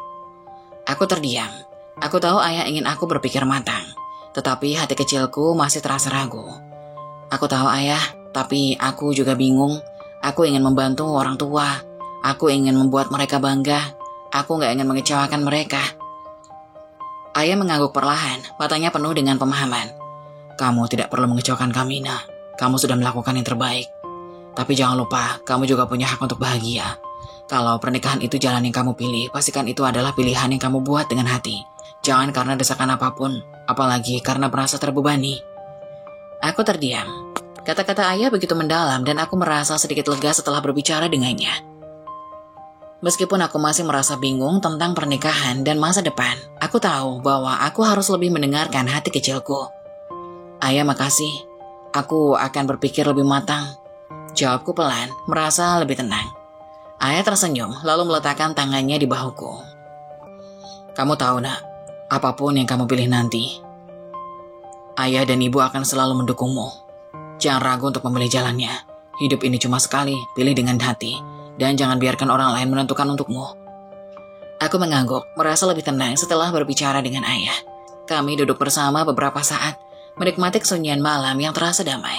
[SPEAKER 2] Aku terdiam. Aku tahu ayah ingin aku berpikir matang, tetapi hati kecilku masih terasa ragu. Aku tahu ayah, tapi aku juga bingung. Aku ingin membantu orang tua. Aku ingin membuat mereka bangga. Aku gak ingin mengecewakan mereka. Ayah mengangguk perlahan, matanya penuh dengan pemahaman. Kamu tidak perlu mengecewakan kami, Nak. Kamu sudah melakukan yang terbaik. Tapi jangan lupa, kamu juga punya hak untuk bahagia. Kalau pernikahan itu jalan yang kamu pilih, pastikan itu adalah pilihan yang kamu buat dengan hati. Jangan karena desakan apapun, apalagi karena merasa terbebani. Aku terdiam. Kata-kata ayah begitu mendalam dan aku merasa sedikit lega setelah berbicara dengannya. Meskipun aku masih merasa bingung tentang pernikahan dan masa depan, aku tahu bahwa aku harus lebih mendengarkan hati kecilku. Ayah, makasih. Aku akan berpikir lebih matang. Jawabku pelan, merasa lebih tenang. Ayah tersenyum, lalu meletakkan tangannya di bahuku. Kamu tahu, Nak, apapun yang kamu pilih nanti, ayah dan ibu akan selalu mendukungmu. Jangan ragu untuk memilih jalannya. Hidup ini cuma sekali, pilih dengan hati. Dan jangan biarkan orang lain menentukan untukmu. Aku mengangguk, merasa lebih tenang setelah berbicara dengan ayah. Kami duduk bersama beberapa saat, menikmati kesunyian malam yang terasa damai.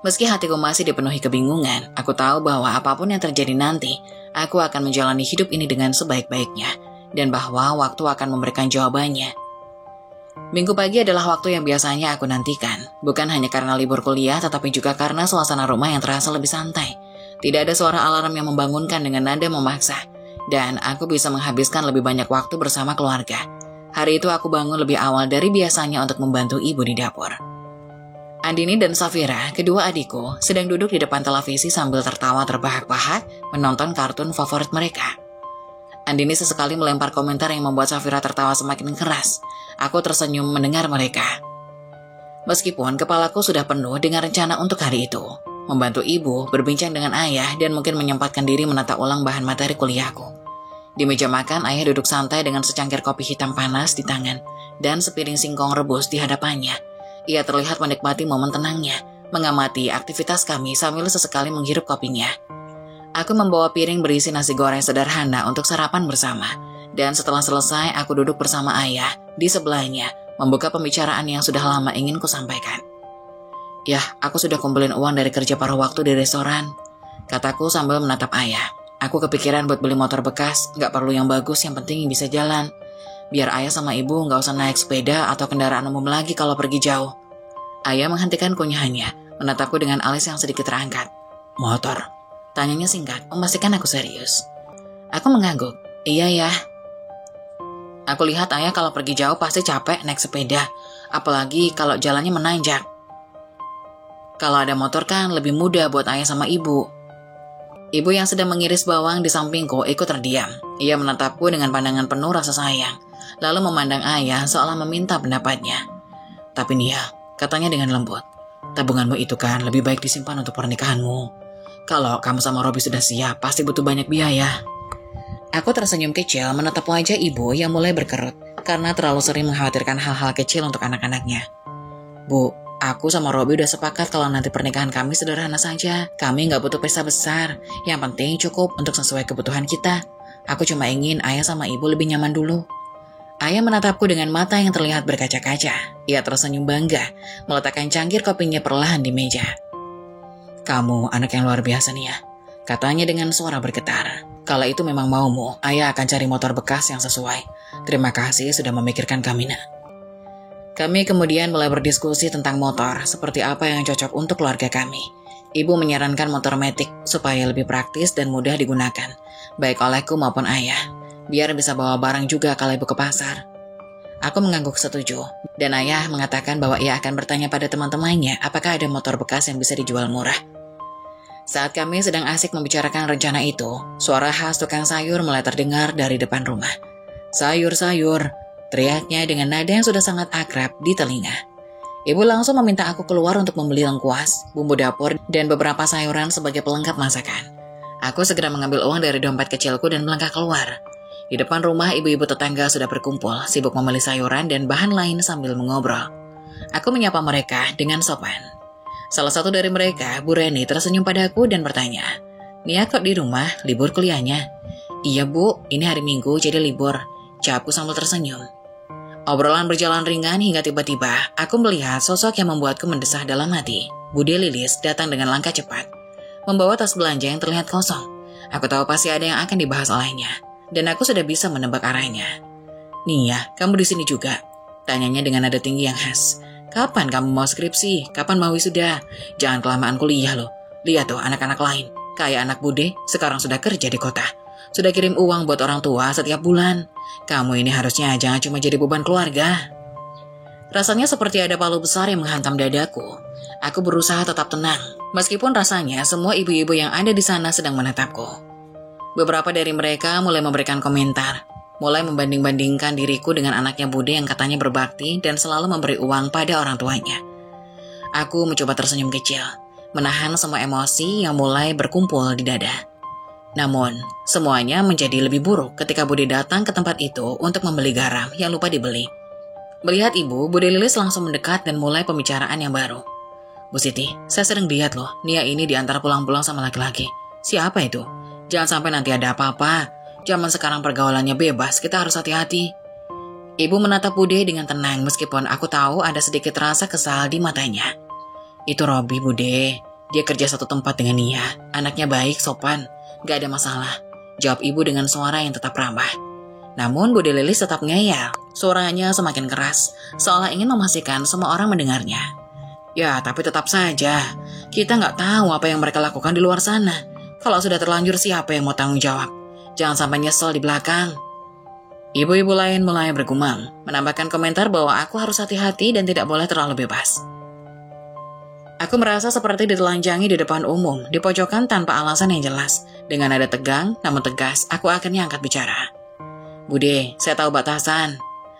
[SPEAKER 2] Meski hatiku masih dipenuhi kebingungan, aku tahu bahwa apapun yang terjadi nanti, aku akan menjalani hidup ini dengan sebaik-baiknya, dan bahwa waktu akan memberikan jawabannya. Minggu pagi adalah waktu yang biasanya aku nantikan, bukan hanya karena libur kuliah, tetapi juga karena suasana rumah yang terasa lebih santai. Tidak ada suara alarm yang membangunkan dengan nada memaksa, dan aku bisa menghabiskan lebih banyak waktu bersama keluarga. Hari itu aku bangun lebih awal dari biasanya untuk membantu ibu di dapur. Andini dan Safira, kedua adikku, sedang duduk di depan televisi sambil tertawa terbahak-bahak menonton kartun favorit mereka. Andini sesekali melempar komentar yang membuat Safira tertawa semakin keras. Aku tersenyum mendengar mereka. Meskipun kepalaku sudah penuh dengan rencana untuk hari itu, membantu ibu, berbincang dengan ayah, dan mungkin menyempatkan diri menata ulang bahan materi kuliahku. Di meja makan, ayah duduk santai dengan secangkir kopi hitam panas di tangan dan sepiring singkong rebus di hadapannya. Ia terlihat menikmati momen tenangnya, mengamati aktivitas kami sambil sesekali menghirup kopinya. Aku membawa piring berisi nasi goreng sederhana untuk sarapan bersama, dan setelah selesai, aku duduk bersama ayah di sebelahnya, membuka pembicaraan yang sudah lama ingin kusampaikan. Yah, aku sudah kumpulin uang dari kerja paruh waktu di restoran, kataku sambil menatap ayah. Aku kepikiran buat beli motor bekas, gak perlu yang bagus, yang penting bisa jalan. Biar ayah sama ibu gak usah naik sepeda atau kendaraan umum lagi kalau pergi jauh. Ayah menghentikan kunyahannya, menatapku dengan alis yang sedikit terangkat. Motor? Tanyanya singkat, memastikan aku serius. Aku mengangguk, iya ya. Aku lihat ayah kalau pergi jauh pasti capek naik sepeda, apalagi kalau jalannya menanjak. Kalau ada motor kan lebih mudah buat ayah sama ibu. Ibu yang sedang mengiris bawang di sampingku ikut terdiam. Ia menatapku dengan pandangan penuh rasa sayang, lalu memandang ayah seolah meminta pendapatnya. Tapi Nia, katanya dengan lembut, tabunganmu itu kan lebih baik disimpan untuk pernikahanmu. Kalau kamu sama Robi sudah siap, pasti butuh banyak biaya. Aku tersenyum kecil menatap wajah ibu yang mulai berkerut, karena terlalu sering mengkhawatirkan hal-hal kecil untuk anak-anaknya. Bu, aku sama Robi udah sepakat kalau nanti pernikahan kami sederhana saja. Kami gak butuh pesta besar. Yang penting cukup untuk sesuai kebutuhan kita. Aku cuma ingin ayah sama ibu lebih nyaman dulu. Ayah menatapku dengan mata yang terlihat berkaca-kaca. Ia tersenyum bangga, meletakkan cangkir kopinya perlahan di meja. Kamu anak yang luar biasa nih ya, katanya dengan suara bergetar. Kalau itu memang maumu, ayah akan cari motor bekas yang sesuai. Terima kasih sudah memikirkan kami, Nak. Kami kemudian mulai berdiskusi tentang motor, seperti apa yang cocok untuk keluarga kami. Ibu menyarankan motor matic supaya lebih praktis dan mudah digunakan, baik olehku maupun ayah, biar bisa bawa barang juga kalau ibu ke pasar. Aku mengangguk setuju, dan ayah mengatakan bahwa ia akan bertanya pada teman-temannya apakah ada motor bekas yang bisa dijual murah. Saat kami sedang asik membicarakan rencana itu, suara khas tukang sayur mulai terdengar dari depan rumah. Sayur, sayur, teriaknya dengan nada yang sudah sangat akrab di telinga. Ibu langsung meminta aku keluar untuk membeli lengkuas, bumbu dapur, dan beberapa sayuran sebagai pelengkap masakan. Aku segera mengambil uang dari dompet kecilku dan melangkah keluar. Di depan rumah, ibu-ibu tetangga sudah berkumpul, sibuk membeli sayuran dan bahan lain sambil mengobrol. Aku menyapa mereka dengan sopan. Salah satu dari mereka, Bu Reni, tersenyum padaku dan bertanya, "Nia kok di rumah, libur kuliahnya?" "Iya Bu, ini hari Minggu jadi libur," jawabku sambil tersenyum. Obrolan berjalan ringan hingga tiba-tiba aku melihat sosok yang membuatku mendesah dalam hati. Bude Lilis datang dengan langkah cepat, membawa tas belanja yang terlihat kosong. Aku tahu pasti ada yang akan dibahas olehnya, dan aku sudah bisa menebak arahnya. "Nia, kamu di sini juga?" tanyanya dengan nada tinggi yang khas. "Kapan kamu mau skripsi? Kapan mau wisuda? Jangan kelamaan kuliah loh. Lihat tuh anak-anak lain, kayak anak Bude, sekarang sudah kerja di kota. Sudah kirim uang buat orang tua setiap bulan. Kamu ini harusnya jangan cuma jadi beban keluarga." Rasanya seperti ada palu besar yang menghantam dadaku. Aku berusaha tetap tenang, meskipun rasanya semua ibu-ibu yang ada di sana sedang menatapku. Beberapa dari mereka mulai memberikan komentar, mulai membanding-bandingkan diriku dengan anaknya Bude yang katanya berbakti dan selalu memberi uang pada orang tuanya. Aku mencoba tersenyum kecil, menahan semua emosi yang mulai berkumpul di dada. Namun, semuanya menjadi lebih buruk ketika Bude datang ke tempat itu untuk membeli garam yang lupa dibeli. Melihat ibu, Bude Lilis langsung mendekat dan mulai pembicaraan yang baru. "Bu Siti, saya sering lihat loh, Nia ini diantar pulang-pulang sama laki-laki. Siapa itu? Jangan sampai nanti ada apa-apa. Zaman sekarang pergaulannya bebas, kita harus hati-hati." Ibu menatap Bude dengan tenang meskipun aku tahu ada sedikit rasa kesal di matanya. "Itu Robi, Bude. Dia kerja satu tempat dengan Nia. Anaknya baik, sopan. Gak ada masalah," jawab ibu dengan suara yang tetap ramah. Namun Bude Lilis tetap ngeyel. Suaranya semakin keras, seolah ingin memastikan semua orang mendengarnya. "Ya, tapi tetap saja, kita nggak tahu apa yang mereka lakukan di luar sana. Kalau sudah terlanjur, siapa yang mau tanggung jawab? Jangan sampai nyesel di belakang." Ibu-ibu lain mulai bergumam, menambahkan komentar bahwa aku harus hati-hati dan tidak boleh terlalu bebas. Aku merasa seperti ditelanjangi di depan umum, di pojokan tanpa alasan yang jelas. Dengan nada tegang, namun tegas, aku akhirnya angkat bicara. "Bude, saya tahu batasan.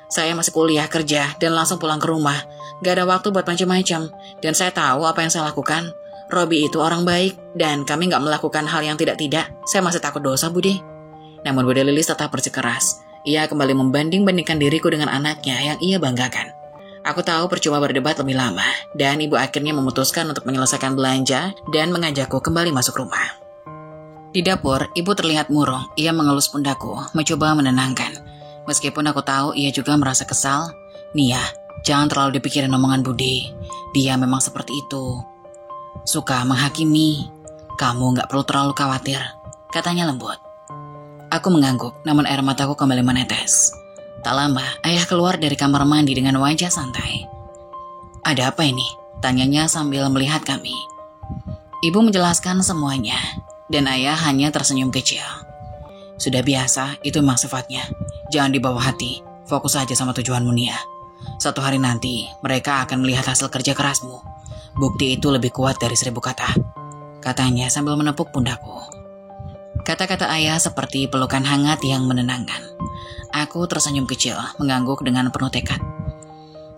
[SPEAKER 2] Saya masih kuliah, kerja, dan langsung pulang ke rumah. Gak ada waktu buat macam-macam. Dan saya tahu apa yang saya lakukan. Robi itu orang baik, dan kami gak melakukan hal yang tidak-tidak. Saya masih takut dosa, Bude." Namun Bude Lilis tetap bersikeras. Ia kembali membanding-bandingkan diriku dengan anaknya yang ia banggakan. Aku tahu percuma berdebat lebih lama, dan ibu akhirnya memutuskan untuk menyelesaikan belanja dan mengajakku kembali masuk rumah. Di dapur, ibu terlihat murung. Ia mengelus pundakku, mencoba menenangkan. Meskipun aku tahu ia juga merasa kesal. "Nia, jangan terlalu dipikirin omongan Bude. Dia memang seperti itu. Suka menghakimi. Kamu gak perlu terlalu khawatir," katanya lembut. Aku mengangguk, namun air mataku kembali menetes. Tak lama, ayah keluar dari kamar mandi dengan wajah santai. "Ada apa ini?" tanyanya sambil melihat kami. Ibu menjelaskan semuanya, dan ayah hanya tersenyum kecil. "Sudah biasa, itu memang sifatnya. Jangan dibawa hati, fokus saja sama tujuanmu, Nia. Suatu hari nanti, mereka akan melihat hasil kerja kerasmu. Bukti itu lebih kuat dari 1000 kata," katanya sambil menepuk pundakku. Kata-kata ayah seperti pelukan hangat yang menenangkan. Aku tersenyum kecil, mengangguk dengan penuh tekad.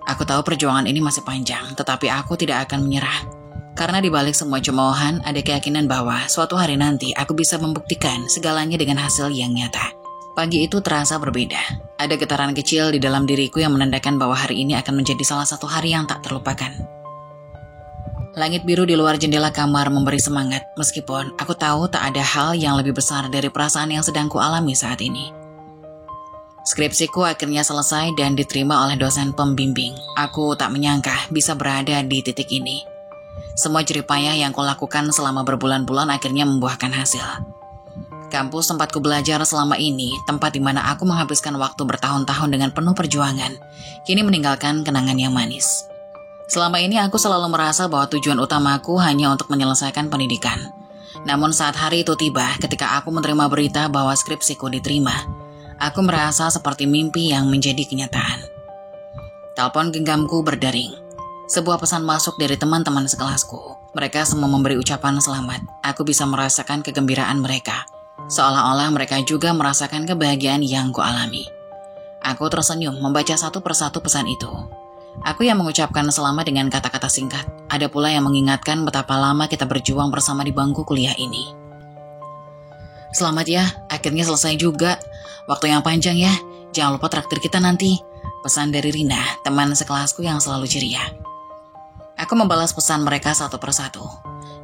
[SPEAKER 2] Aku tahu perjuangan ini masih panjang, tetapi aku tidak akan menyerah. Karena di balik semua cemoohan, ada keyakinan bahwa suatu hari nanti aku bisa membuktikan segalanya dengan hasil yang nyata. Pagi itu terasa berbeda. Ada getaran kecil di dalam diriku yang menandakan bahwa hari ini akan menjadi salah satu hari yang tak terlupakan. Langit biru di luar jendela kamar memberi semangat, meskipun aku tahu tak ada hal yang lebih besar dari perasaan yang sedang kualami saat ini. Skripsiku akhirnya selesai dan diterima oleh dosen pembimbing. Aku tak menyangka bisa berada di titik ini. Semua jerih payah yang kulakukan selama berbulan-bulan akhirnya membuahkan hasil. Kampus tempatku belajar selama ini, tempat di mana aku menghabiskan waktu bertahun-tahun dengan penuh perjuangan, kini meninggalkan kenangan yang manis. Selama ini aku selalu merasa bahwa tujuan utamaku hanya untuk menyelesaikan pendidikan. Namun saat hari itu tiba ketika aku menerima berita bahwa skripsiku diterima, aku merasa seperti mimpi yang menjadi kenyataan. Telepon genggamku berdering. Sebuah pesan masuk dari teman-teman sekelasku. Mereka semua memberi ucapan selamat. Aku bisa merasakan kegembiraan mereka. Seolah-olah mereka juga merasakan kebahagiaan yang kualami. Aku tersenyum membaca satu persatu pesan itu. Aku yang mengucapkan selamat dengan kata-kata singkat. Ada pula yang mengingatkan betapa lama kita berjuang bersama di bangku kuliah ini. Selamat ya, akhirnya selesai juga. Waktu yang panjang ya, jangan lupa traktir kita nanti. Pesan dari Rina, teman sekelasku yang selalu ceria. Aku membalas pesan mereka satu persatu.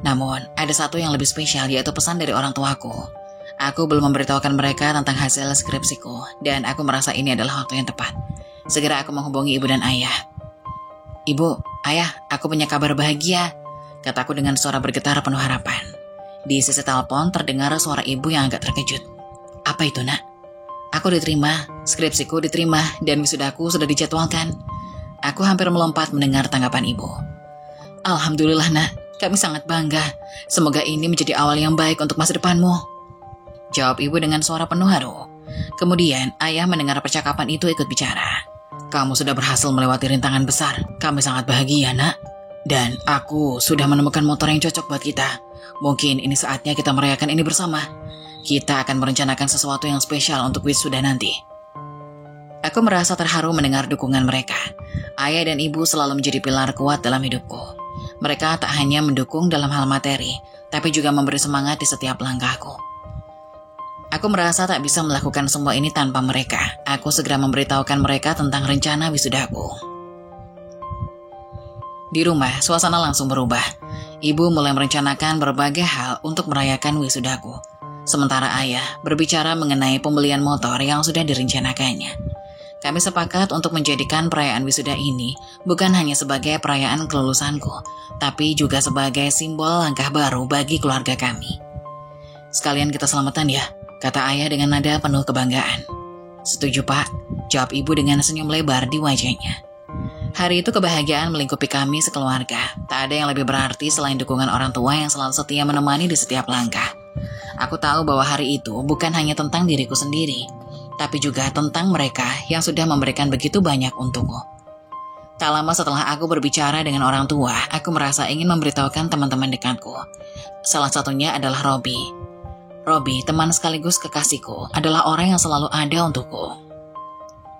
[SPEAKER 2] Namun, ada satu yang lebih spesial, yaitu pesan dari orang tuaku. Aku belum memberitahukan mereka tentang hasil skripsiku, dan aku merasa ini adalah waktu yang tepat. Segera aku menghubungi ibu dan ayah. Ibu, ayah, aku punya kabar bahagia, kataku dengan suara bergetar penuh harapan. Di sisi telepon terdengar suara ibu yang agak terkejut. Apa itu, nak? Aku diterima, skripsiku diterima, dan wisudaku sudah dijadwalkan. Aku hampir melompat mendengar tanggapan ibu. Alhamdulillah, nak, kami sangat bangga. Semoga ini menjadi awal yang baik untuk masa depanmu, jawab ibu dengan suara penuh haru. Kemudian ayah mendengar percakapan itu ikut bicara. Kamu sudah berhasil melewati rintangan besar. Kami sangat bahagia, nak. Dan aku sudah menemukan motor yang cocok buat kita. Mungkin ini saatnya kita merayakan ini bersama. Kita akan merencanakan sesuatu yang spesial untuk wisuda nanti. Aku merasa terharu mendengar dukungan mereka. Ayah dan ibu selalu menjadi pilar kuat dalam hidupku. Mereka tak hanya mendukung dalam hal materi, tapi juga memberi semangat di setiap langkahku. Aku merasa tak bisa melakukan semua ini tanpa mereka. Aku segera memberitahukan mereka tentang rencana wisudaku. Di rumah, suasana langsung berubah. Ibu mulai merencanakan berbagai hal untuk merayakan wisudaku. Sementara ayah berbicara mengenai pembelian motor yang sudah direncanakannya. Kami sepakat untuk menjadikan perayaan wisuda ini bukan hanya sebagai perayaan kelulusanku, tapi juga sebagai simbol langkah baru bagi keluarga kami. Sekalian kita selamatan ya, kata ayah dengan nada penuh kebanggaan. Setuju, Pak, jawab ibu dengan senyum lebar di wajahnya. Hari itu kebahagiaan melingkupi kami sekeluarga. Tak ada yang lebih berarti selain dukungan orang tua yang selalu setia menemani di setiap langkah. Aku tahu bahwa hari itu bukan hanya tentang diriku sendiri, tapi juga tentang mereka yang sudah memberikan begitu banyak untukku. Tak lama setelah aku berbicara dengan orang tua, aku merasa ingin memberitahukan teman-teman dekatku. Salah satunya adalah Robi. Robi, teman sekaligus kekasihku, adalah orang yang selalu ada untukku.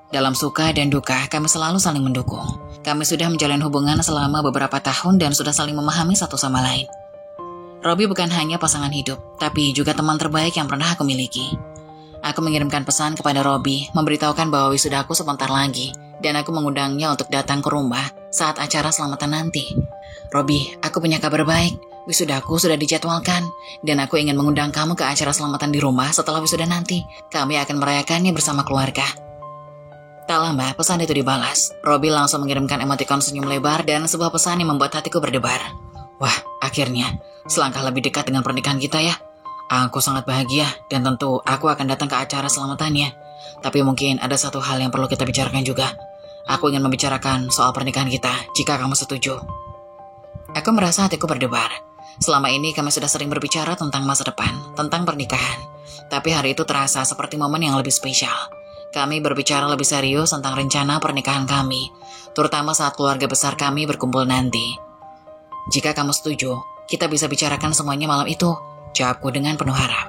[SPEAKER 2] Dalam suka dan duka, kami selalu saling mendukung. Kami sudah menjalin hubungan selama beberapa tahun dan sudah saling memahami satu sama lain. Robi bukan hanya pasangan hidup, tapi juga teman terbaik yang pernah aku miliki. Aku mengirimkan pesan kepada Robi, memberitahukan bahwa wisudaku sebentar lagi, dan aku mengundangnya untuk datang ke rumah saat acara selamatan nanti. Robi, aku punya kabar baik. Wisudaku sudah dijadwalkan, dan aku ingin mengundang kamu ke acara selamatan di rumah setelah wisuda nanti. Kami akan merayakannya bersama keluarga. Tak lama, pesan itu dibalas. Robi langsung mengirimkan emotikon senyum lebar dan sebuah pesan yang membuat hatiku berdebar. Wah, akhirnya, selangkah lebih dekat dengan pernikahan kita ya. Aku sangat bahagia, dan tentu aku akan datang ke acara selamatannya. Tapi mungkin ada satu hal yang perlu kita bicarakan juga. Aku ingin membicarakan soal pernikahan kita, jika kamu setuju. Aku merasa hatiku berdebar. Selama ini kami sudah sering berbicara tentang masa depan, tentang pernikahan. Tapi hari itu terasa seperti momen yang lebih spesial. Kami berbicara lebih serius tentang rencana pernikahan kami, terutama saat keluarga besar kami berkumpul nanti. Jika kamu setuju, kita bisa bicarakan semuanya malam itu, jawabku dengan penuh harap.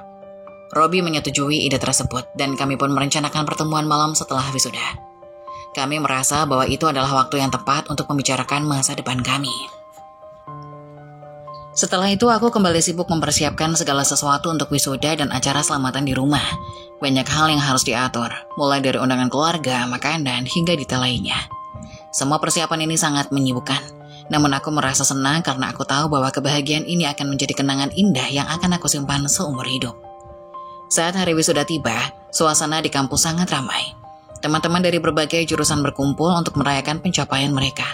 [SPEAKER 2] Robi menyetujui ide tersebut, dan kami pun merencanakan pertemuan malam setelah wisuda. Kami merasa bahwa itu adalah waktu yang tepat untuk membicarakan masa depan kami. Setelah itu aku kembali sibuk mempersiapkan segala sesuatu untuk wisuda dan acara selamatan di rumah. Banyak hal yang harus diatur, mulai dari undangan keluarga, makanan, hingga detail lainnya. Semua persiapan ini sangat menyibukkan. Namun aku merasa senang karena aku tahu bahwa kebahagiaan ini akan menjadi kenangan indah yang akan aku simpan seumur hidup. Saat hari wisuda tiba, suasana di kampus sangat ramai. Teman-teman dari berbagai jurusan berkumpul untuk merayakan pencapaian mereka.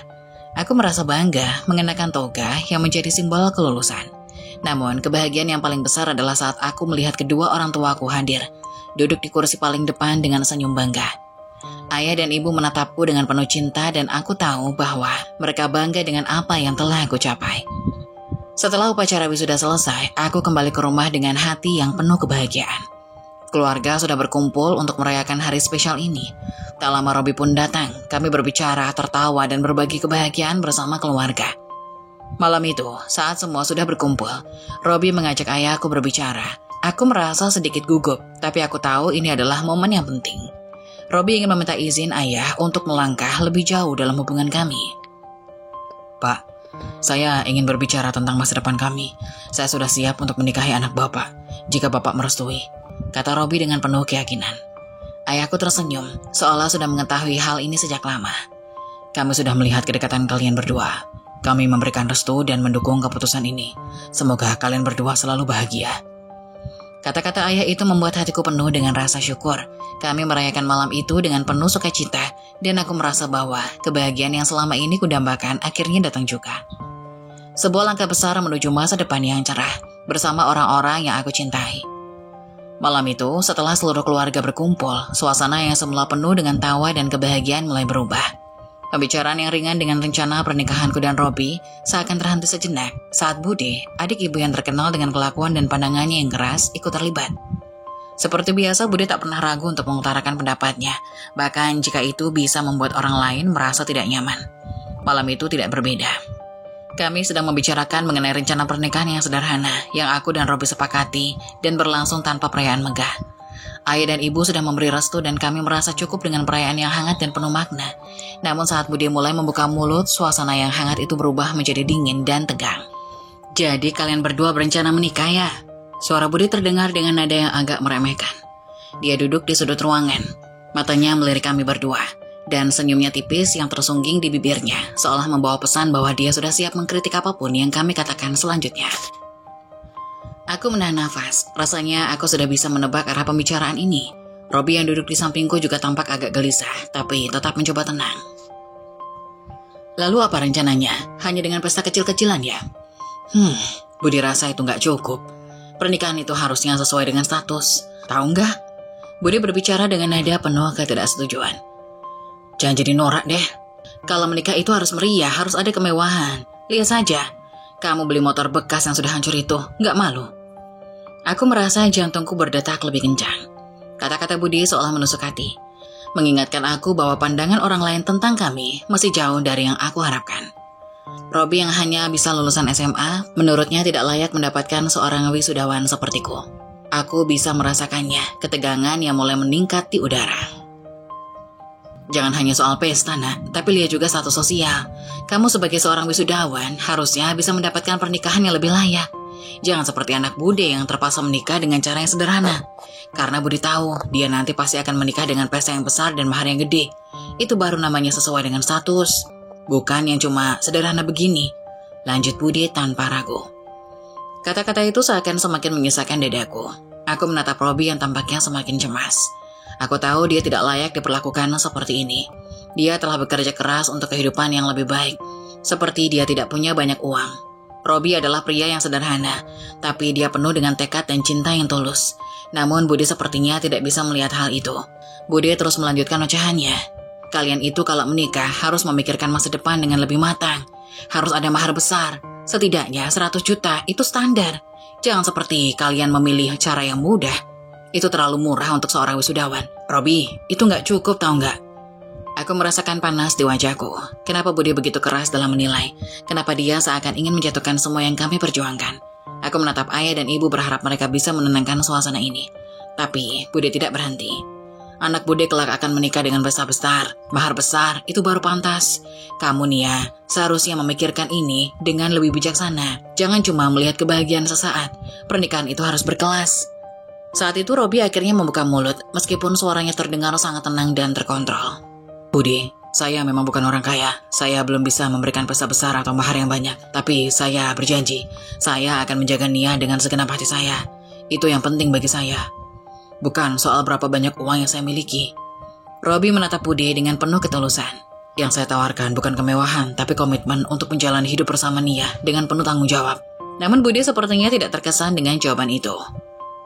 [SPEAKER 2] Aku merasa bangga mengenakan toga yang menjadi simbol kelulusan. Namun, kebahagiaan yang paling besar adalah saat aku melihat kedua orang tuaku hadir, duduk di kursi paling depan dengan senyum bangga. Ayah dan ibu menatapku dengan penuh cinta dan aku tahu bahwa mereka bangga dengan apa yang telah aku capai. Setelah upacara wisuda selesai, aku kembali ke rumah dengan hati yang penuh kebahagiaan. Keluarga sudah berkumpul untuk merayakan hari spesial ini. Tak lama Robi pun datang. Kami berbicara, tertawa, dan berbagi kebahagiaan bersama keluarga. Malam itu, saat semua sudah berkumpul, Robi mengajak ayahku berbicara. Aku merasa sedikit gugup, tapi aku tahu ini adalah momen yang penting. Robi ingin meminta izin ayah untuk melangkah lebih jauh dalam hubungan kami. Pak, saya ingin berbicara tentang masa depan kami. Saya sudah siap untuk menikahi anak Bapak. jika Bapak merestui, kata Robi dengan penuh keyakinan. Ayahku tersenyum, seolah sudah mengetahui hal ini sejak lama. Kami sudah melihat kedekatan kalian berdua. Kami memberikan restu dan mendukung keputusan ini. Semoga kalian berdua selalu bahagia. Kata-kata ayah itu membuat hatiku penuh dengan rasa syukur. Kami merayakan malam itu dengan penuh sukacita, dan aku merasa bahwa kebahagiaan yang selama ini kudambakan akhirnya datang juga. Sebuah langkah besar menuju masa depan yang cerah, bersama orang-orang yang aku cintai. Malam itu, setelah seluruh keluarga berkumpul, suasana yang semula penuh dengan tawa dan kebahagiaan mulai berubah. Pembicaraan yang ringan dengan rencana pernikahanku dan Robi seakan terhenti sejenak saat Bude, adik ibu yang terkenal dengan kelakuan dan pandangannya yang keras, ikut terlibat. Seperti biasa, Bude tak pernah ragu untuk mengutarakan pendapatnya, bahkan jika itu bisa membuat orang lain merasa tidak nyaman. Malam itu tidak berbeda. Kami sedang membicarakan mengenai rencana pernikahan yang sederhana yang aku dan Robi sepakati dan berlangsung tanpa perayaan megah. Ayah dan ibu sudah memberi restu dan kami merasa cukup dengan perayaan yang hangat dan penuh makna. Namun saat Bude mulai membuka mulut, suasana yang hangat itu berubah menjadi dingin dan tegang. Jadi kalian berdua berencana menikah ya? Suara Bude terdengar dengan nada yang agak meremehkan. Dia duduk di sudut ruangan. Matanya melirik kami berdua. Dan senyumnya tipis yang tersungging di bibirnya, seolah membawa pesan bahwa dia sudah siap mengkritik apapun yang kami katakan selanjutnya. Aku menahan nafas, rasanya aku sudah bisa menebak arah pembicaraan ini. Robi yang duduk di sampingku juga tampak agak gelisah, tapi tetap mencoba tenang. Lalu apa rencananya? Hanya dengan pesta kecil-kecilan ya? Budi rasa itu nggak cukup. Pernikahan itu harusnya sesuai dengan status. Tahu nggak? Budi berbicara dengan nada penuh ketidaksetujuan. Jangan jadi norak deh. Kalau menikah itu harus meriah, harus ada kemewahan. Lihat saja, kamu beli motor bekas yang sudah hancur itu, nggak malu? Aku merasa jantungku berdetak lebih kencang. Kata-kata Budi seolah menusuk hati, mengingatkan aku bahwa pandangan orang lain tentang kami masih jauh dari yang aku harapkan. Robi yang hanya bisa lulusan SMA, menurutnya tidak layak mendapatkan seorang wisudawan sepertiku. Aku bisa merasakannya, ketegangan yang mulai meningkat di udara. Jangan hanya soal pesta, nak, tapi lihat juga status sosial. Kamu sebagai seorang wisudawan harusnya bisa mendapatkan pernikahan yang lebih layak. Jangan seperti anak Bude yang terpaksa menikah dengan cara yang sederhana. Karena Bude tahu dia nanti pasti akan menikah dengan pesta yang besar dan mahar yang gede. Itu baru namanya sesuai dengan status. Bukan yang cuma sederhana begini. Lanjut Bude tanpa ragu. Kata-kata itu seakan semakin mengisahkan dadaku. Aku menatap Robi yang tampaknya semakin cemas. Aku tahu dia tidak layak diperlakukan seperti ini. Dia telah bekerja keras untuk kehidupan yang lebih baik. Seperti dia tidak punya banyak uang. Robi adalah pria yang sederhana, tapi dia penuh dengan tekad dan cinta yang tulus. Namun Bude sepertinya tidak bisa melihat hal itu. Bude terus melanjutkan ocehannya. Kalian itu kalau menikah harus memikirkan masa depan dengan lebih matang. Harus ada mahar besar. Setidaknya 100 juta, itu standar. Jangan seperti kalian memilih cara yang mudah. Itu terlalu murah untuk seorang wisudawan. Robi, itu nggak cukup, tahu nggak? Aku merasakan panas di wajahku. Kenapa Bude begitu keras dalam menilai? Kenapa dia seakan ingin menjatuhkan semua yang kami perjuangkan? Aku menatap ayah dan ibu berharap mereka bisa menenangkan suasana ini. Tapi Bude tidak berhenti. Anak Bude kelak akan menikah dengan pesta besar. Mahar besar, itu baru pantas. Kamu Nia, seharusnya memikirkan ini dengan lebih bijaksana. Jangan cuma melihat kebahagiaan sesaat. Pernikahan itu harus berkelas. Saat itu Robi akhirnya membuka mulut, meskipun suaranya terdengar sangat tenang dan terkontrol. Bude, saya memang bukan orang kaya. Saya belum bisa memberikan pesta besar atau mahar yang banyak. Tapi saya berjanji, saya akan menjaga Nia dengan segenap hati saya. Itu yang penting bagi saya. Bukan soal berapa banyak uang yang saya miliki. Robi menatap Bude dengan penuh ketulusan. Yang saya tawarkan bukan kemewahan, tapi komitmen untuk menjalani hidup bersama Nia dengan penuh tanggung jawab. Namun Bude sepertinya tidak terkesan dengan jawaban itu.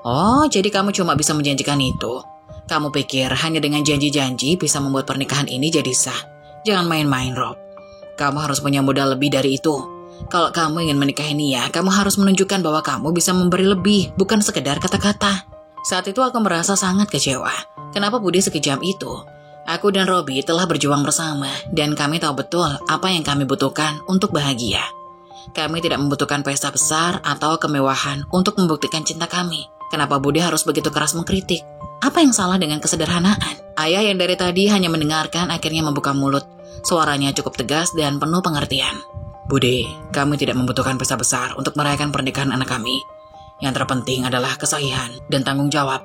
[SPEAKER 2] Oh, jadi kamu cuma bisa menjanjikan itu? Kamu pikir hanya dengan janji-janji bisa membuat pernikahan ini jadi sah? Jangan main-main, Rob. Kamu harus punya modal lebih dari itu. Kalau kamu ingin menikahi Nia, kamu harus menunjukkan bahwa kamu bisa memberi lebih, bukan sekedar kata-kata. Saat itu aku merasa sangat kecewa. Kenapa Bude sekejam itu? Aku dan Robi telah berjuang bersama, dan kami tahu betul apa yang kami butuhkan untuk bahagia. Kami tidak membutuhkan pesta besar atau kemewahan untuk membuktikan cinta kami. Kenapa Bude harus begitu keras mengkritik? Apa yang salah dengan kesederhanaan? Ayah yang dari tadi hanya mendengarkan akhirnya membuka mulut. Suaranya cukup tegas dan penuh pengertian. Bude, kami tidak membutuhkan pesta besar untuk merayakan pernikahan anak kami. Yang terpenting adalah kesahihan dan tanggung jawab.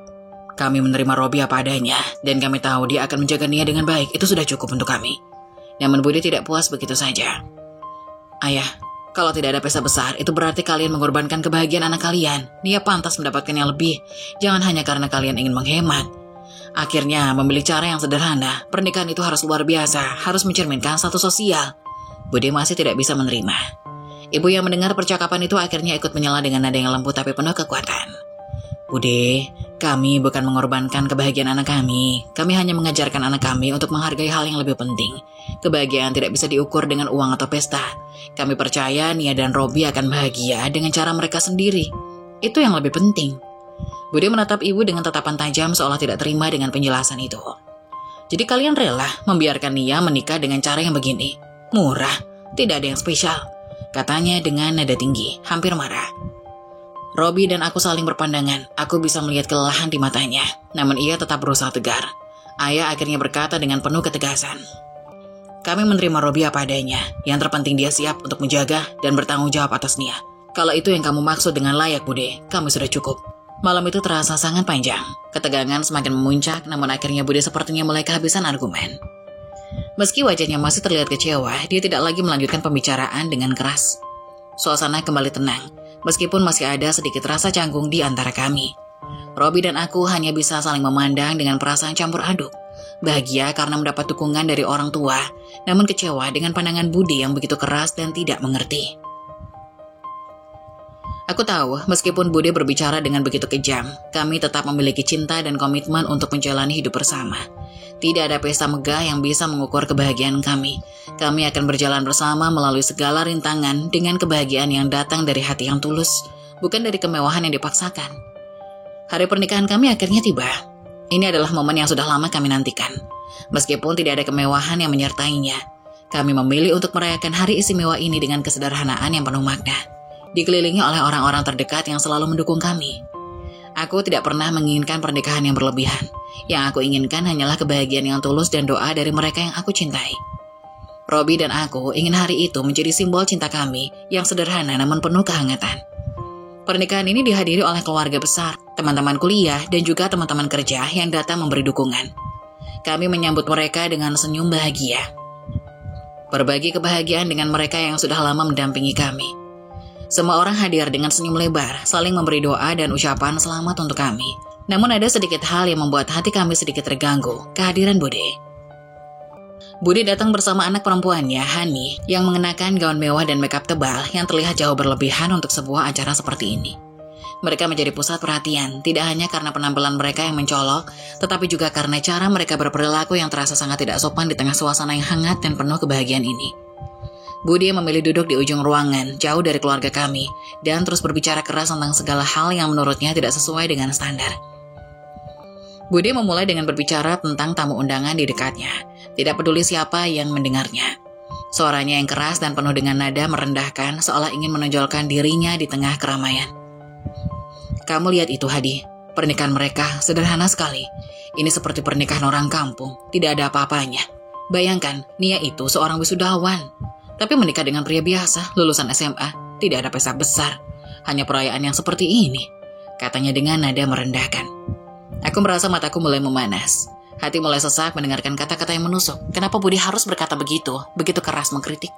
[SPEAKER 2] Kami menerima Robi apa adanya, dan kami tahu dia akan menjaga Nia dengan baik. Itu sudah cukup untuk kami. Namun Budi tidak puas begitu saja. Ayah, kalau tidak ada pesta besar, itu berarti kalian mengorbankan kebahagiaan anak kalian. Nia pantas mendapatkan yang lebih. Jangan hanya karena kalian ingin menghemat. Akhirnya, memilih cara yang sederhana. Pernikahan itu harus luar biasa, harus mencerminkan status sosial. Budi masih tidak bisa menerima. Ibu yang mendengar percakapan itu akhirnya ikut menyela dengan nada yang lembut tapi penuh kekuatan. Bude, kami bukan mengorbankan kebahagiaan anak kami. Kami hanya mengajarkan anak kami untuk menghargai hal yang lebih penting. Kebahagiaan tidak bisa diukur dengan uang atau pesta. Kami percaya Nia dan Robi akan bahagia dengan cara mereka sendiri. Itu yang lebih penting. Bude menatap ibu dengan tatapan tajam seolah tidak terima dengan penjelasan itu. Jadi kalian rela membiarkan Nia menikah dengan cara yang begini? Murah, tidak ada yang spesial, katanya dengan nada tinggi, hampir marah. Robi dan aku saling berpandangan. Aku bisa melihat kelelahan di matanya, namun ia tetap berusaha tegar. Ayah akhirnya berkata dengan penuh ketegasan. Kami menerima Robi apa adanya. Yang terpenting dia siap untuk menjaga dan bertanggung jawab atas Nia. Kalau itu yang kamu maksud dengan layak, Bude, kami sudah cukup. Malam itu terasa sangat panjang. Ketegangan semakin memuncak, namun akhirnya Bude sepertinya mulai kehabisan argumen. Meski wajahnya masih terlihat kecewa, dia tidak lagi melanjutkan pembicaraan dengan keras. Suasana kembali tenang, meskipun masih ada sedikit rasa canggung di antara kami. Robi dan aku hanya bisa saling memandang dengan perasaan campur aduk. Bahagia karena mendapat dukungan dari orang tua, namun kecewa dengan pandangan Budi yang begitu keras dan tidak mengerti. Aku tahu, meskipun Budi berbicara dengan begitu kejam, kami tetap memiliki cinta dan komitmen untuk menjalani hidup bersama. Tidak ada pesta megah yang bisa mengukur kebahagiaan kami. Kami akan berjalan bersama melalui segala rintangan dengan kebahagiaan yang datang dari hati yang tulus, bukan dari kemewahan yang dipaksakan. Hari pernikahan kami akhirnya tiba. Ini adalah momen yang sudah lama kami nantikan. Meskipun tidak ada kemewahan yang menyertainya, kami memilih untuk merayakan hari istimewa ini dengan kesederhanaan yang penuh makna. Dikelilingi oleh orang-orang terdekat yang selalu mendukung kami. Aku tidak pernah menginginkan pernikahan yang berlebihan. Yang aku inginkan hanyalah kebahagiaan yang tulus dan doa dari mereka yang aku cintai. Robi dan aku ingin hari itu menjadi simbol cinta kami yang sederhana namun penuh kehangatan. Pernikahan ini dihadiri oleh keluarga besar, teman-teman kuliah, dan juga teman-teman kerja yang datang memberi dukungan. Kami menyambut mereka dengan senyum bahagia. Berbagi kebahagiaan dengan mereka yang sudah lama mendampingi kami. Semua orang hadir dengan senyum lebar, saling memberi doa dan ucapan selamat untuk kami. Namun ada sedikit hal yang membuat hati kami sedikit terganggu, kehadiran Bude. Bude datang bersama anak perempuannya, Hani, yang mengenakan gaun mewah dan makeup tebal yang terlihat jauh berlebihan untuk sebuah acara seperti ini. Mereka menjadi pusat perhatian, tidak hanya karena penampilan mereka yang mencolok, tetapi juga karena cara mereka berperilaku yang terasa sangat tidak sopan di tengah suasana yang hangat dan penuh kebahagiaan ini. Bude memilih duduk di ujung ruangan, jauh dari keluarga kami, dan terus berbicara keras tentang segala hal yang menurutnya tidak sesuai dengan standar. Bude memulai dengan berbicara tentang tamu undangan di dekatnya, tidak peduli siapa yang mendengarnya. Suaranya yang keras dan penuh dengan nada merendahkan, seolah ingin menonjolkan dirinya di tengah keramaian. Kamu lihat itu, Hadi, pernikahan mereka sederhana sekali. Ini seperti pernikahan orang kampung, tidak ada apa-apanya. Bayangkan, Nia itu seorang wisudawan, tapi menikah dengan pria biasa, lulusan SMA, tidak ada pesta besar, hanya perayaan yang seperti ini, katanya dengan nada merendahkan. Aku merasa mataku mulai memanas. Hati mulai sesak mendengarkan kata-kata yang menusuk. Kenapa Budi harus berkata begitu keras mengkritik?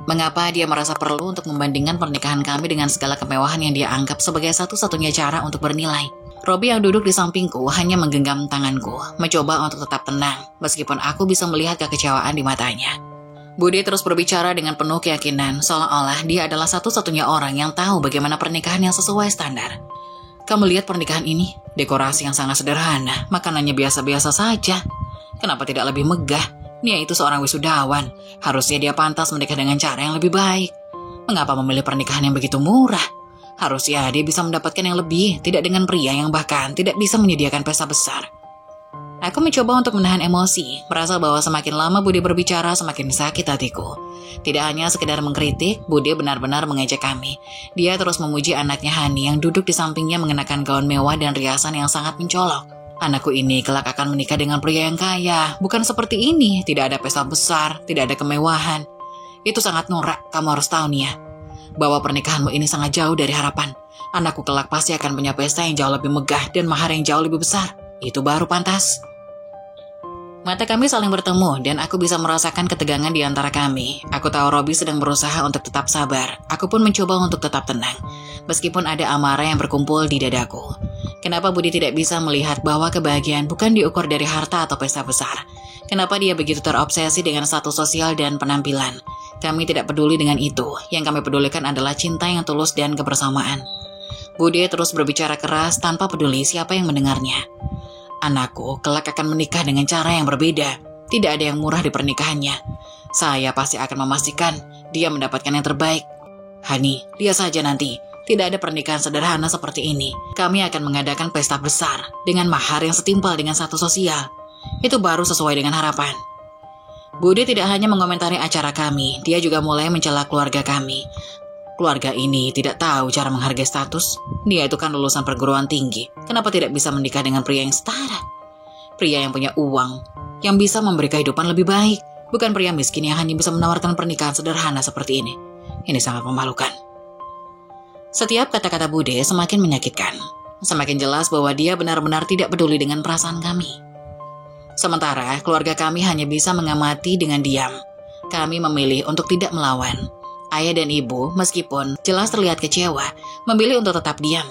[SPEAKER 2] Mengapa dia merasa perlu untuk membandingkan pernikahan kami dengan segala kemewahan yang dia anggap sebagai satu-satunya cara untuk bernilai? Robi yang duduk di sampingku hanya menggenggam tanganku, mencoba untuk tetap tenang, meskipun aku bisa melihat kekecewaan di matanya. Budi terus berbicara dengan penuh keyakinan, seolah-olah dia adalah satu-satunya orang yang tahu bagaimana pernikahan yang sesuai standar. Kamu lihat pernikahan ini, dekorasi yang sangat sederhana, makanannya biasa-biasa saja. Kenapa tidak lebih megah? Nia itu seorang wisudawan, harusnya dia pantas menikah dengan cara yang lebih baik. Mengapa memilih pernikahan yang begitu murah? Harusnya dia bisa mendapatkan yang lebih, tidak dengan pria yang bahkan tidak bisa menyediakan pesta besar. Aku mencoba untuk menahan emosi, merasa bahwa semakin lama Budi berbicara semakin sakit hatiku. Tidak hanya sekedar mengkritik, Budi benar-benar mengejek kami. Dia terus memuji anaknya Hani yang duduk di sampingnya mengenakan gaun mewah dan riasan yang sangat mencolok. Anakku ini kelak akan menikah dengan pria yang kaya, bukan seperti ini, tidak ada pesta besar, tidak ada kemewahan. Itu sangat norak, kamu harus tahu Nia. bahwa pernikahanmu ini sangat jauh dari harapan. Anakku kelak pasti akan punya pesta yang jauh lebih megah dan mahar yang jauh lebih besar. Itu baru pantas. Mata kami saling bertemu dan aku bisa merasakan ketegangan di antara kami. Aku tahu Robi sedang berusaha untuk tetap sabar. Aku pun mencoba untuk tetap tenang, meskipun ada amarah yang berkumpul di dadaku. Kenapa Budi tidak bisa melihat bahwa kebahagiaan bukan diukur dari harta atau pesta besar? Kenapa dia begitu terobsesi dengan status sosial dan penampilan? Kami tidak peduli dengan itu. Yang kami pedulikan adalah cinta yang tulus dan kebersamaan. Budi terus berbicara keras tanpa peduli siapa yang mendengarnya. Anakku kelak akan menikah dengan cara yang berbeda. Tidak ada yang murah di pernikahannya. Saya pasti akan memastikan dia mendapatkan yang terbaik. Hani, lihat saja nanti. Tidak ada pernikahan sederhana seperti ini. Kami akan mengadakan pesta besar dengan mahar yang setimpal dengan status sosial. Itu baru sesuai dengan harapan. Budi tidak hanya mengomentari acara kami, dia juga mulai mencela keluarga kami. Keluarga ini tidak tahu cara menghargai status. Dia itu kan lulusan perguruan tinggi. Kenapa tidak bisa menikah dengan pria yang setara? Pria yang punya uang, yang bisa memberi kehidupan lebih baik. Bukan pria miskin yang hanya bisa menawarkan pernikahan sederhana seperti ini. Ini sangat memalukan. Setiap kata-kata Bude semakin menyakitkan. Semakin jelas bahwa dia benar-benar tidak peduli dengan perasaan kami. Sementara keluarga kami hanya bisa mengamati dengan diam. Kami memilih untuk tidak melawan. Ayah dan ibu, meskipun jelas terlihat kecewa, memilih untuk tetap diam.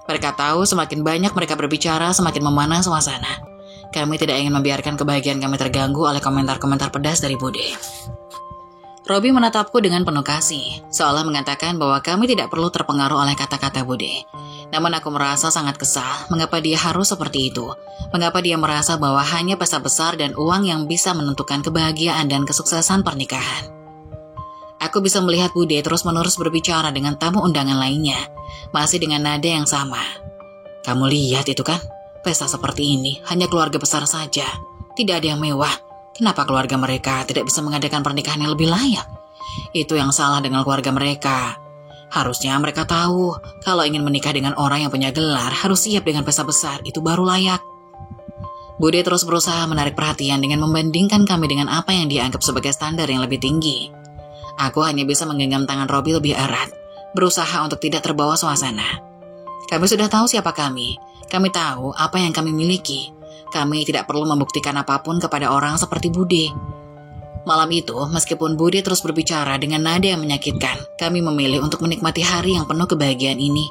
[SPEAKER 2] Mereka tahu semakin banyak mereka berbicara, semakin memanas suasana. Kami tidak ingin membiarkan kebahagiaan kami terganggu oleh komentar-komentar pedas dari Bude. Robi menatapku dengan penuh kasih, seolah mengatakan bahwa kami tidak perlu terpengaruh oleh kata-kata Bude. Namun aku merasa sangat kesal, mengapa dia harus seperti itu? Mengapa dia merasa bahwa hanya pesta besar dan uang yang bisa menentukan kebahagiaan dan kesuksesan pernikahan? Aku bisa melihat Bude terus-menerus berbicara dengan tamu undangan lainnya, masih dengan nada yang sama. Kamu lihat itu kan? Pesta seperti ini hanya keluarga besar saja, tidak ada yang mewah. Kenapa keluarga mereka tidak bisa mengadakan pernikahan yang lebih layak? Itu yang salah dengan keluarga mereka. Harusnya mereka tahu, kalau ingin menikah dengan orang yang punya gelar, harus siap dengan pesta besar, itu baru layak. Bude terus berusaha menarik perhatian dengan membandingkan kami dengan apa yang dia anggap sebagai standar yang lebih tinggi. Aku hanya bisa menggenggam tangan Robi lebih erat, berusaha untuk tidak terbawa suasana. Kami sudah tahu siapa kami. Kami tahu apa yang kami miliki. Kami tidak perlu membuktikan apapun kepada orang seperti Bude. Malam itu, meskipun Bude terus berbicara dengan nada yang menyakitkan, kami memilih untuk menikmati hari yang penuh kebahagiaan ini.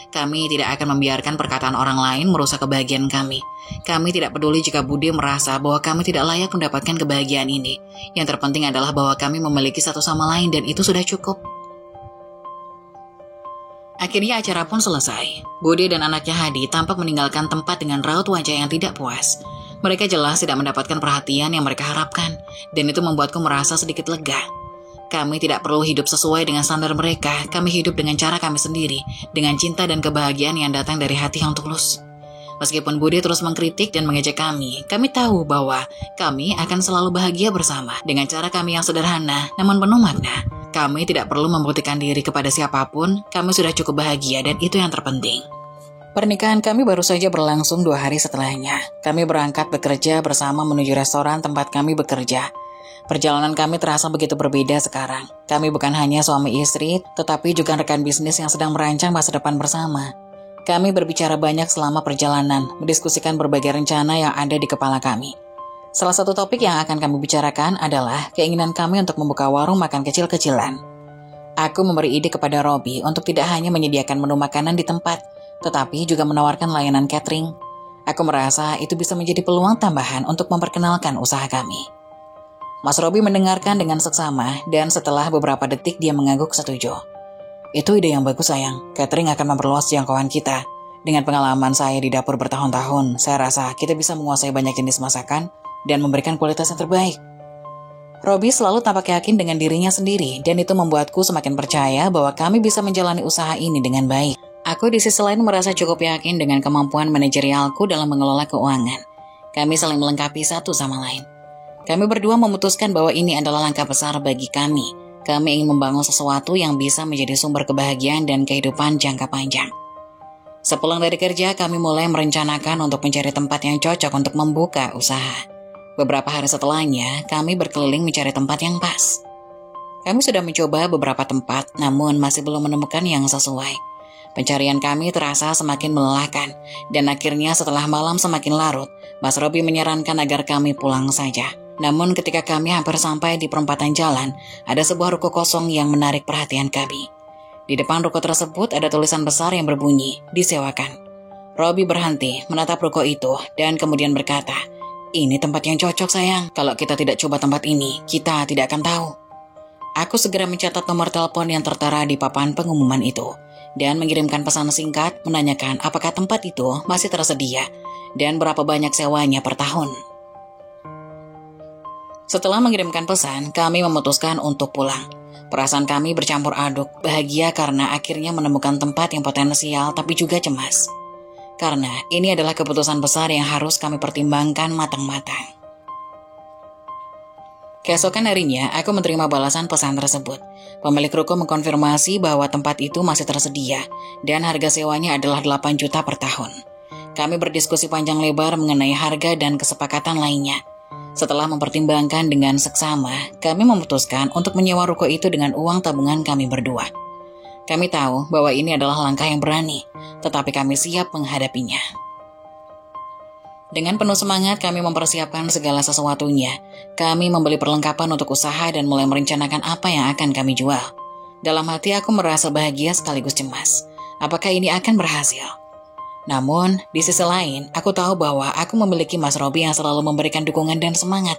[SPEAKER 2] Kami tidak akan membiarkan perkataan orang lain merusak kebahagiaan kami. Kami tidak peduli jika Bude merasa bahwa kami tidak layak mendapatkan kebahagiaan ini. Yang terpenting adalah bahwa kami memiliki satu sama lain dan itu sudah cukup. Akhirnya acara pun selesai. Bude dan anaknya Hadi tampak meninggalkan tempat dengan raut wajah yang tidak puas. Mereka jelas tidak mendapatkan perhatian yang mereka harapkan, dan itu membuatku merasa sedikit lega. Kami tidak perlu hidup sesuai dengan standar mereka. Kami hidup dengan cara kami sendiri, dengan cinta dan kebahagiaan yang datang dari hati yang tulus. Meskipun Bude terus mengkritik dan mengejek kami tahu bahwa kami akan selalu bahagia bersama dengan cara kami yang sederhana namun penuh makna. Kami tidak perlu membuktikan diri kepada siapapun. Kami sudah cukup bahagia dan itu yang terpenting. Pernikahan kami baru saja berlangsung 2 hari setelahnya. Kami berangkat bekerja bersama menuju restoran tempat kami bekerja. Perjalanan kami terasa begitu berbeda sekarang. Kami bukan hanya suami istri, tetapi juga rekan bisnis yang sedang merancang masa depan bersama. Kami berbicara banyak selama perjalanan, mendiskusikan berbagai rencana yang ada di kepala kami. Salah satu topik yang akan kami bicarakan adalah keinginan kami untuk membuka warung makan kecil-kecilan. Aku memberi ide kepada Robi untuk tidak hanya menyediakan menu makanan di tempat, tetapi juga menawarkan layanan catering. Aku merasa itu bisa menjadi peluang tambahan untuk memperkenalkan usaha kami. Mas Robi mendengarkan dengan seksama dan setelah beberapa detik dia mengangguk setuju. Itu ide yang bagus sayang, catering akan memperluas jangkauan kita. Dengan pengalaman saya di dapur bertahun-tahun, saya rasa kita bisa menguasai banyak jenis masakan dan memberikan kualitas yang terbaik. Robi selalu tampak yakin dengan dirinya sendiri dan itu membuatku semakin percaya bahwa kami bisa menjalani usaha ini dengan baik. Aku di sisi lain merasa cukup yakin dengan kemampuan manajerialku dalam mengelola keuangan. Kami saling melengkapi satu sama lain. Kami berdua memutuskan bahwa ini adalah langkah besar bagi kami. Kami ingin membangun sesuatu yang bisa menjadi sumber kebahagiaan dan kehidupan jangka panjang. Sepulang dari kerja, kami mulai merencanakan untuk mencari tempat yang cocok untuk membuka usaha. Beberapa hari setelahnya, kami berkeliling mencari tempat yang pas. Kami sudah mencoba beberapa tempat, namun masih belum menemukan yang sesuai. Pencarian kami terasa semakin melelahkan, dan akhirnya setelah malam semakin larut, Mas Robi menyarankan agar kami pulang saja. Namun ketika kami hampir sampai di perempatan jalan, ada sebuah ruko kosong yang menarik perhatian kami. Di depan ruko tersebut ada tulisan besar yang berbunyi, disewakan. Robi berhenti menatap ruko itu dan kemudian berkata, "Ini tempat yang cocok sayang, kalau kita tidak coba tempat ini, kita tidak akan tahu." Aku segera mencatat nomor telepon yang tertera di papan pengumuman itu dan mengirimkan pesan singkat menanyakan apakah tempat itu masih tersedia dan berapa banyak sewanya per tahun. Setelah mengirimkan pesan, kami memutuskan untuk pulang. Perasaan kami bercampur aduk, bahagia karena akhirnya menemukan tempat yang potensial tapi juga cemas. Karena ini adalah keputusan besar yang harus kami pertimbangkan matang-matang. Keesokan harinya, aku menerima balasan pesan tersebut. Pemilik ruko mengkonfirmasi bahwa tempat itu masih tersedia dan harga sewanya adalah 8 juta per tahun. Kami berdiskusi panjang lebar mengenai harga dan kesepakatan lainnya. Setelah mempertimbangkan dengan seksama, kami memutuskan untuk menyewa ruko itu dengan uang tabungan kami berdua. Kami tahu bahwa ini adalah langkah yang berani, tetapi kami siap menghadapinya. Dengan penuh semangat kami mempersiapkan segala sesuatunya. Kami membeli perlengkapan untuk usaha dan mulai merencanakan apa yang akan kami jual. Dalam hati aku merasa bahagia sekaligus cemas. Apakah ini akan berhasil? Namun, di sisi lain, aku tahu bahwa aku memiliki Mas Robi yang selalu memberikan dukungan dan semangat.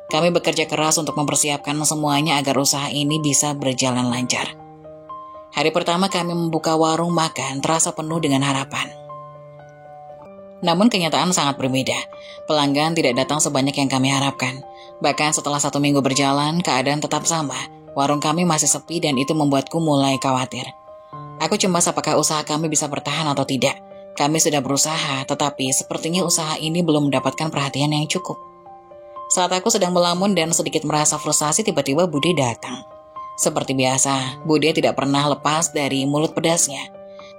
[SPEAKER 2] Kami bekerja keras untuk mempersiapkan semuanya agar usaha ini bisa berjalan lancar. Hari pertama kami membuka warung makan terasa penuh dengan harapan. Namun kenyataan sangat berbeda. Pelanggan tidak datang sebanyak yang kami harapkan. Bahkan setelah 1 minggu berjalan, keadaan tetap sama. Warung kami masih sepi dan itu membuatku mulai khawatir. Aku cemas apakah usaha kami bisa bertahan atau tidak. Kami sudah berusaha, tetapi sepertinya usaha ini belum mendapatkan perhatian yang cukup. Saat aku sedang melamun dan sedikit merasa frustasi, tiba-tiba Bude datang. Seperti biasa, Bude tidak pernah lepas dari mulut pedasnya.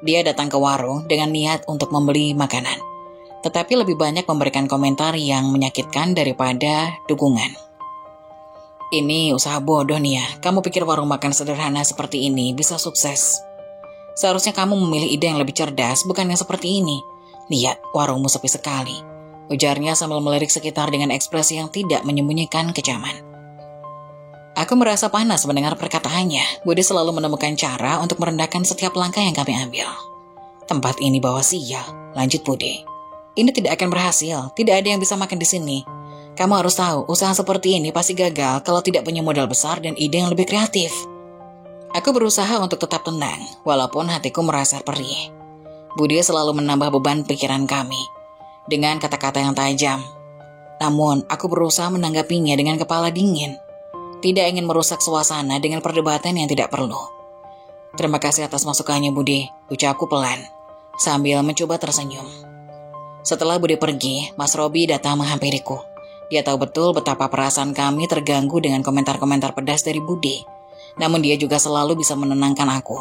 [SPEAKER 2] Dia datang ke warung dengan niat untuk membeli makanan, tetapi lebih banyak memberikan komentar yang menyakitkan daripada dukungan. "Ini usaha bodoh nih ya, kamu pikir warung makan sederhana seperti ini bisa sukses? Seharusnya kamu memilih ide yang lebih cerdas, bukan yang seperti ini. Lihat, warungmu sepi sekali," ujarnya sambil melirik sekitar dengan ekspresi yang tidak menyembunyikan kecaman. Aku merasa panas mendengar perkataannya. Bude selalu menemukan cara untuk merendahkan setiap langkah yang kami ambil. "Tempat ini bawa sial," lanjut Bude. "Ini tidak akan berhasil, tidak ada yang bisa makan di sini. Kamu harus tahu, usaha seperti ini pasti gagal kalau tidak punya modal besar dan ide yang lebih kreatif." Aku berusaha untuk tetap tenang, walaupun hatiku merasa perih. Bude selalu menambah beban pikiran kami dengan kata-kata yang tajam. Namun, aku berusaha menanggapinya dengan kepala dingin. Tidak ingin merusak suasana dengan perdebatan yang tidak perlu. "Terima kasih atas masukannya, Bude," ucapku pelan, sambil mencoba tersenyum. Setelah Bude pergi, Mas Robi datang menghampiriku. Dia tahu betul betapa perasaan kami terganggu dengan komentar-komentar pedas dari Bude. Namun dia juga selalu bisa menenangkan aku.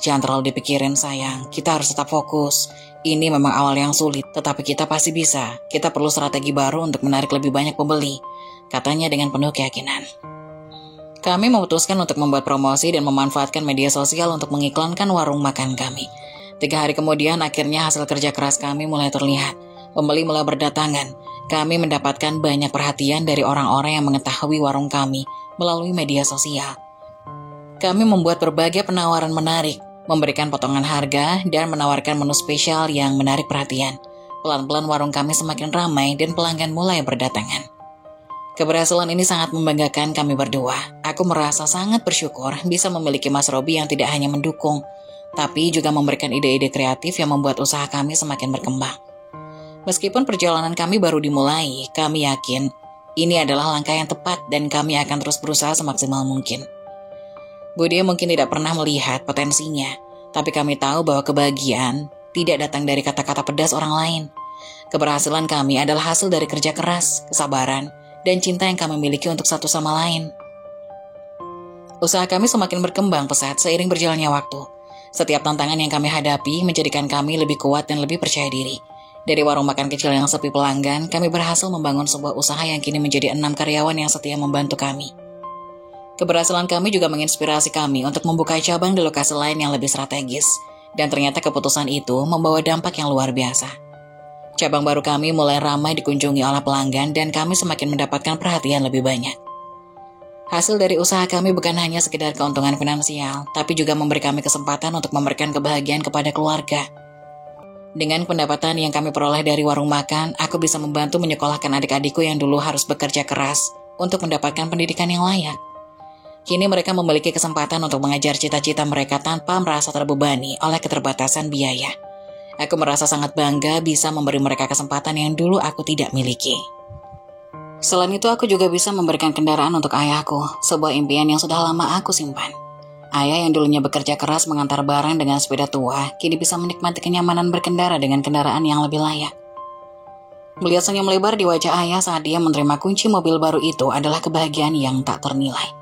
[SPEAKER 2] "Jangan terlalu dipikirin sayang, kita harus tetap fokus. Ini memang awal yang sulit, tetapi kita pasti bisa. Kita perlu strategi baru untuk menarik lebih banyak pembeli," katanya dengan penuh keyakinan. Kami memutuskan untuk membuat promosi dan memanfaatkan media sosial untuk mengiklankan warung makan kami. 3 hari kemudian akhirnya hasil kerja keras kami mulai terlihat. Pembeli mulai berdatangan. Kami mendapatkan banyak perhatian dari orang-orang yang mengetahui warung kami melalui media sosial. Kami membuat berbagai penawaran menarik, memberikan potongan harga, dan menawarkan menu spesial yang menarik perhatian. Pelan-pelan warung kami semakin ramai dan pelanggan mulai berdatangan. Keberhasilan ini sangat membanggakan kami berdua. Aku merasa sangat bersyukur bisa memiliki Mas Robi yang tidak hanya mendukung, tapi juga memberikan ide-ide kreatif yang membuat usaha kami semakin berkembang. Meskipun perjalanan kami baru dimulai, kami yakin ini adalah langkah yang tepat dan kami akan terus berusaha semaksimal mungkin. Bude mungkin tidak pernah melihat potensinya, tapi kami tahu bahwa kebahagiaan tidak datang dari kata-kata pedas orang lain. Keberhasilan kami adalah hasil dari kerja keras, kesabaran, dan cinta yang kami miliki untuk satu sama lain. Usaha kami semakin berkembang pesat seiring berjalannya waktu. Setiap tantangan yang kami hadapi menjadikan kami lebih kuat dan lebih percaya diri. Dari warung makan kecil yang sepi pelanggan, kami berhasil membangun sebuah usaha yang kini menjadi 6 karyawan yang setia membantu kami. Keberhasilan kami juga menginspirasi kami untuk membuka cabang di lokasi lain yang lebih strategis. Dan ternyata keputusan itu membawa dampak yang luar biasa. Cabang baru kami mulai ramai dikunjungi oleh pelanggan dan kami semakin mendapatkan perhatian lebih banyak. Hasil dari usaha kami bukan hanya sekedar keuntungan finansial, tapi juga memberi kami kesempatan untuk memberikan kebahagiaan kepada keluarga. Dengan pendapatan yang kami peroleh dari warung makan, aku bisa membantu menyekolahkan adik-adikku yang dulu harus bekerja keras untuk mendapatkan pendidikan yang layak. Kini mereka memiliki kesempatan untuk mengejar cita-cita mereka tanpa merasa terbebani oleh keterbatasan biaya. Aku merasa sangat bangga bisa memberi mereka kesempatan yang dulu aku tidak miliki. Selain itu, aku juga bisa memberikan kendaraan untuk ayahku, sebuah impian yang sudah lama aku simpan. Ayah yang dulunya bekerja keras mengantar barang dengan sepeda tua, kini bisa menikmati kenyamanan berkendara dengan kendaraan yang lebih layak. Melihat senyum lebar di wajah ayah saat dia menerima kunci mobil baru itu adalah kebahagiaan yang tak ternilai.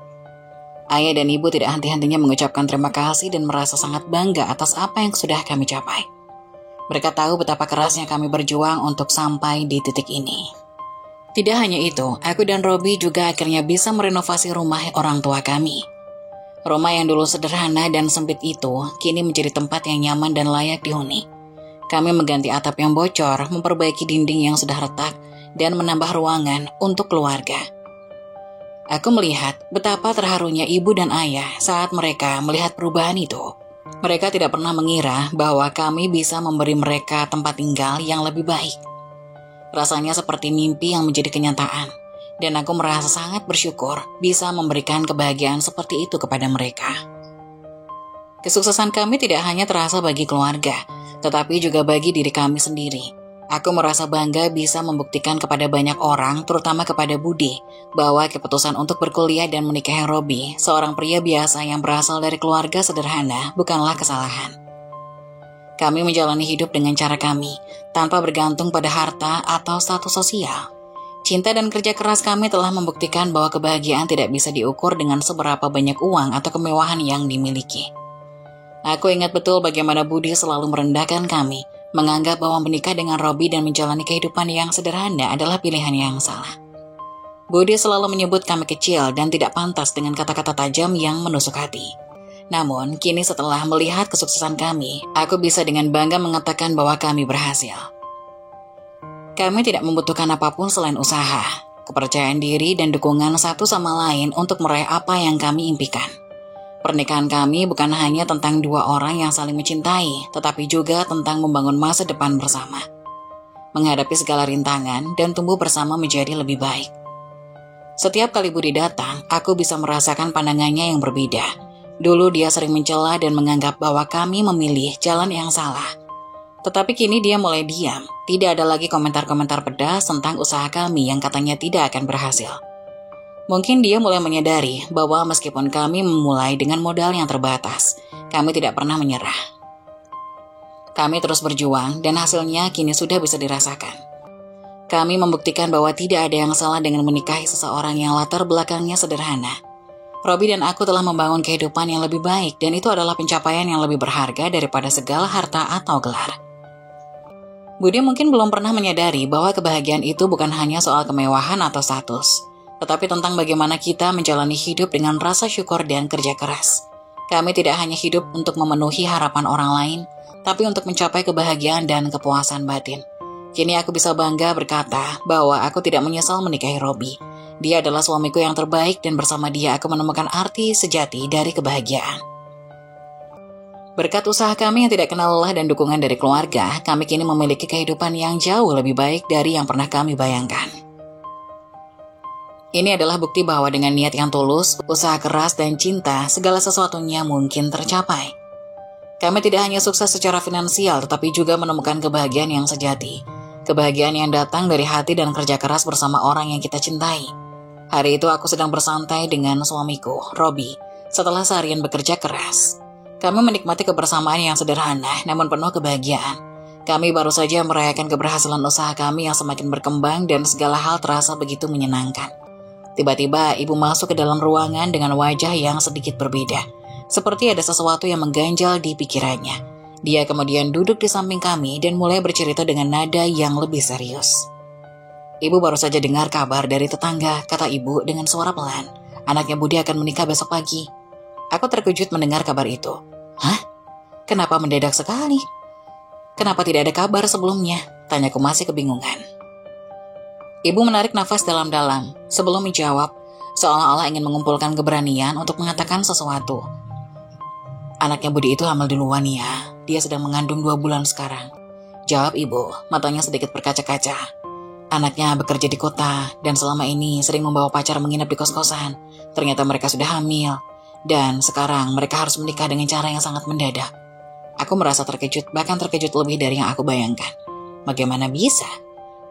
[SPEAKER 2] Ayah dan ibu tidak henti-hentinya mengucapkan terima kasih dan merasa sangat bangga atas apa yang sudah kami capai. Mereka tahu betapa kerasnya kami berjuang untuk sampai di titik ini. Tidak hanya itu, aku dan Robi juga akhirnya bisa merenovasi rumah orang tua kami. Rumah yang dulu sederhana dan sempit itu kini menjadi tempat yang nyaman dan layak dihuni. Kami mengganti atap yang bocor, memperbaiki dinding yang sudah retak, dan menambah ruangan untuk keluarga. Aku melihat betapa terharunya ibu dan ayah saat mereka melihat perubahan itu. Mereka tidak pernah mengira bahwa kami bisa memberi mereka tempat tinggal yang lebih baik. Rasanya seperti mimpi yang menjadi kenyataan, dan aku merasa sangat bersyukur bisa memberikan kebahagiaan seperti itu kepada mereka. Kesuksesan kami tidak hanya terasa bagi keluarga, tetapi juga bagi diri kami sendiri. Aku merasa bangga bisa membuktikan kepada banyak orang, terutama kepada Budi, bahwa keputusan untuk berkuliah dan menikahi Robi, seorang pria biasa yang berasal dari keluarga sederhana, bukanlah kesalahan. Kami menjalani hidup dengan cara kami, tanpa bergantung pada harta atau status sosial. Cinta dan kerja keras kami telah membuktikan bahwa kebahagiaan tidak bisa diukur dengan seberapa banyak uang atau kemewahan yang dimiliki. Aku ingat betul bagaimana Budi selalu merendahkan kami, menganggap bahwa menikah dengan Robi dan menjalani kehidupan yang sederhana adalah pilihan yang salah. Budi selalu menyebut kami kecil dan tidak pantas dengan kata-kata tajam yang menusuk hati. Namun, kini setelah melihat kesuksesan kami, aku bisa dengan bangga mengatakan bahwa kami berhasil. Kami tidak membutuhkan apapun selain usaha, kepercayaan diri, dan dukungan satu sama lain untuk meraih apa yang kami impikan. Pernikahan kami bukan hanya tentang dua orang yang saling mencintai, tetapi juga tentang membangun masa depan bersama. Menghadapi segala rintangan dan tumbuh bersama menjadi lebih baik. Setiap kali Budi datang, aku bisa merasakan pandangannya yang berbeda. Dulu dia sering mencela dan menganggap bahwa kami memilih jalan yang salah. Tetapi kini dia mulai diam, tidak ada lagi komentar-komentar pedas tentang usaha kami yang katanya tidak akan berhasil. Mungkin dia mulai menyadari bahwa meskipun kami memulai dengan modal yang terbatas, kami tidak pernah menyerah. Kami terus berjuang dan hasilnya kini sudah bisa dirasakan. Kami membuktikan bahwa tidak ada yang salah dengan menikahi seseorang yang latar belakangnya sederhana. Robi dan aku telah membangun kehidupan yang lebih baik dan itu adalah pencapaian yang lebih berharga daripada segala harta atau gelar. Budi mungkin belum pernah menyadari bahwa kebahagiaan itu bukan hanya soal kemewahan atau status, tetapi tentang bagaimana kita menjalani hidup dengan rasa syukur dan kerja keras. Kami tidak hanya hidup untuk memenuhi harapan orang lain, tapi untuk mencapai kebahagiaan dan kepuasan batin. Kini aku bisa bangga berkata bahwa aku tidak menyesal menikahi Robi. Dia adalah suamiku yang terbaik dan bersama dia aku menemukan arti sejati dari kebahagiaan. Berkat usaha kami yang tidak kenal lelah dan dukungan dari keluarga, kami kini memiliki kehidupan yang jauh lebih baik dari yang pernah kami bayangkan. Ini adalah bukti bahwa dengan niat yang tulus, usaha keras, dan cinta, segala sesuatunya mungkin tercapai. Kami tidak hanya sukses secara finansial, tetapi juga menemukan kebahagiaan yang sejati. Kebahagiaan yang datang dari hati dan kerja keras bersama orang yang kita cintai. Hari itu aku sedang bersantai dengan suamiku, Robi, setelah seharian bekerja keras. Kami menikmati kebersamaan yang sederhana, namun penuh kebahagiaan. Kami baru saja merayakan keberhasilan usaha kami yang semakin berkembang dan segala hal terasa begitu menyenangkan. Tiba-tiba ibu masuk ke dalam ruangan dengan wajah yang sedikit berbeda. Seperti ada sesuatu yang mengganjal di pikirannya. Dia kemudian duduk di samping kami dan mulai bercerita dengan nada yang lebih serius. Ibu baru saja dengar kabar dari tetangga, kata ibu dengan suara pelan. Anaknya Budi akan menikah besok pagi. Aku terkejut mendengar kabar itu. Hah? Kenapa mendadak sekali? Kenapa tidak ada kabar sebelumnya? Tanyaku masih kebingungan. Ibu menarik nafas dalam-dalam sebelum menjawab, seolah-olah ingin mengumpulkan keberanian untuk mengatakan sesuatu. Anaknya Budi itu hamil duluan ya. Dia sedang mengandung 2 bulan sekarang. Jawab ibu, matanya sedikit berkaca-kaca. Anaknya bekerja di kota dan selama ini sering membawa pacar menginap di kos-kosan. Ternyata mereka sudah hamil. Dan sekarang mereka harus menikah dengan cara yang sangat mendadak. Aku merasa terkejut, bahkan terkejut lebih dari yang aku bayangkan. Bagaimana bisa?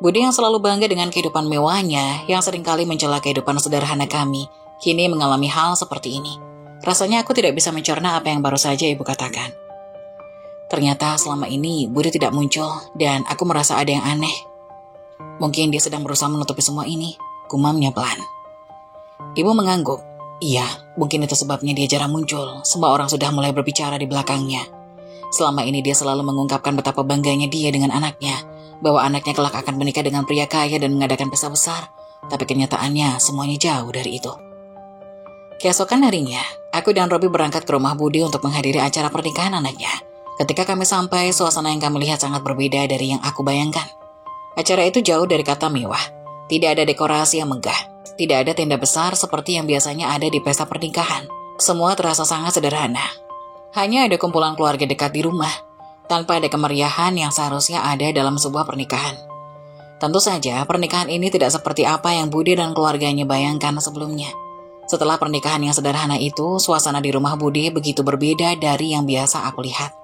[SPEAKER 2] Budi yang selalu bangga dengan kehidupan mewahnya, yang seringkali mencela kehidupan sederhana kami, kini mengalami hal seperti ini. Rasanya aku tidak bisa mencerna apa yang baru saja ibu katakan. Ternyata selama ini Budi tidak muncul dan aku merasa ada yang aneh. Mungkin dia sedang berusaha menutupi semua ini, gumamnya pelan. Ibu mengangguk. Iya, mungkin itu sebabnya dia jarang muncul. Semua orang sudah mulai berbicara di belakangnya. Selama ini dia selalu mengungkapkan betapa bangganya dia dengan anaknya, bahwa anaknya kelak akan menikah dengan pria kaya dan mengadakan pesta besar. Tapi kenyataannya semuanya jauh dari itu. Keesokan harinya, aku dan Robi berangkat ke rumah Budi untuk menghadiri acara pernikahan anaknya. Ketika kami sampai, suasana yang kami lihat sangat berbeda dari yang aku bayangkan. Acara itu jauh dari kata mewah. Tidak ada dekorasi yang megah. Tidak ada tenda besar seperti yang biasanya ada di pesta pernikahan. Semua terasa sangat sederhana. Hanya ada kumpulan keluarga dekat di rumah, tanpa ada kemeriahan yang seharusnya ada dalam sebuah pernikahan. Tentu saja, pernikahan ini tidak seperti apa yang Budi dan keluarganya bayangkan sebelumnya. Setelah pernikahan yang sederhana itu, suasana di rumah Budi begitu berbeda dari yang biasa aku lihat.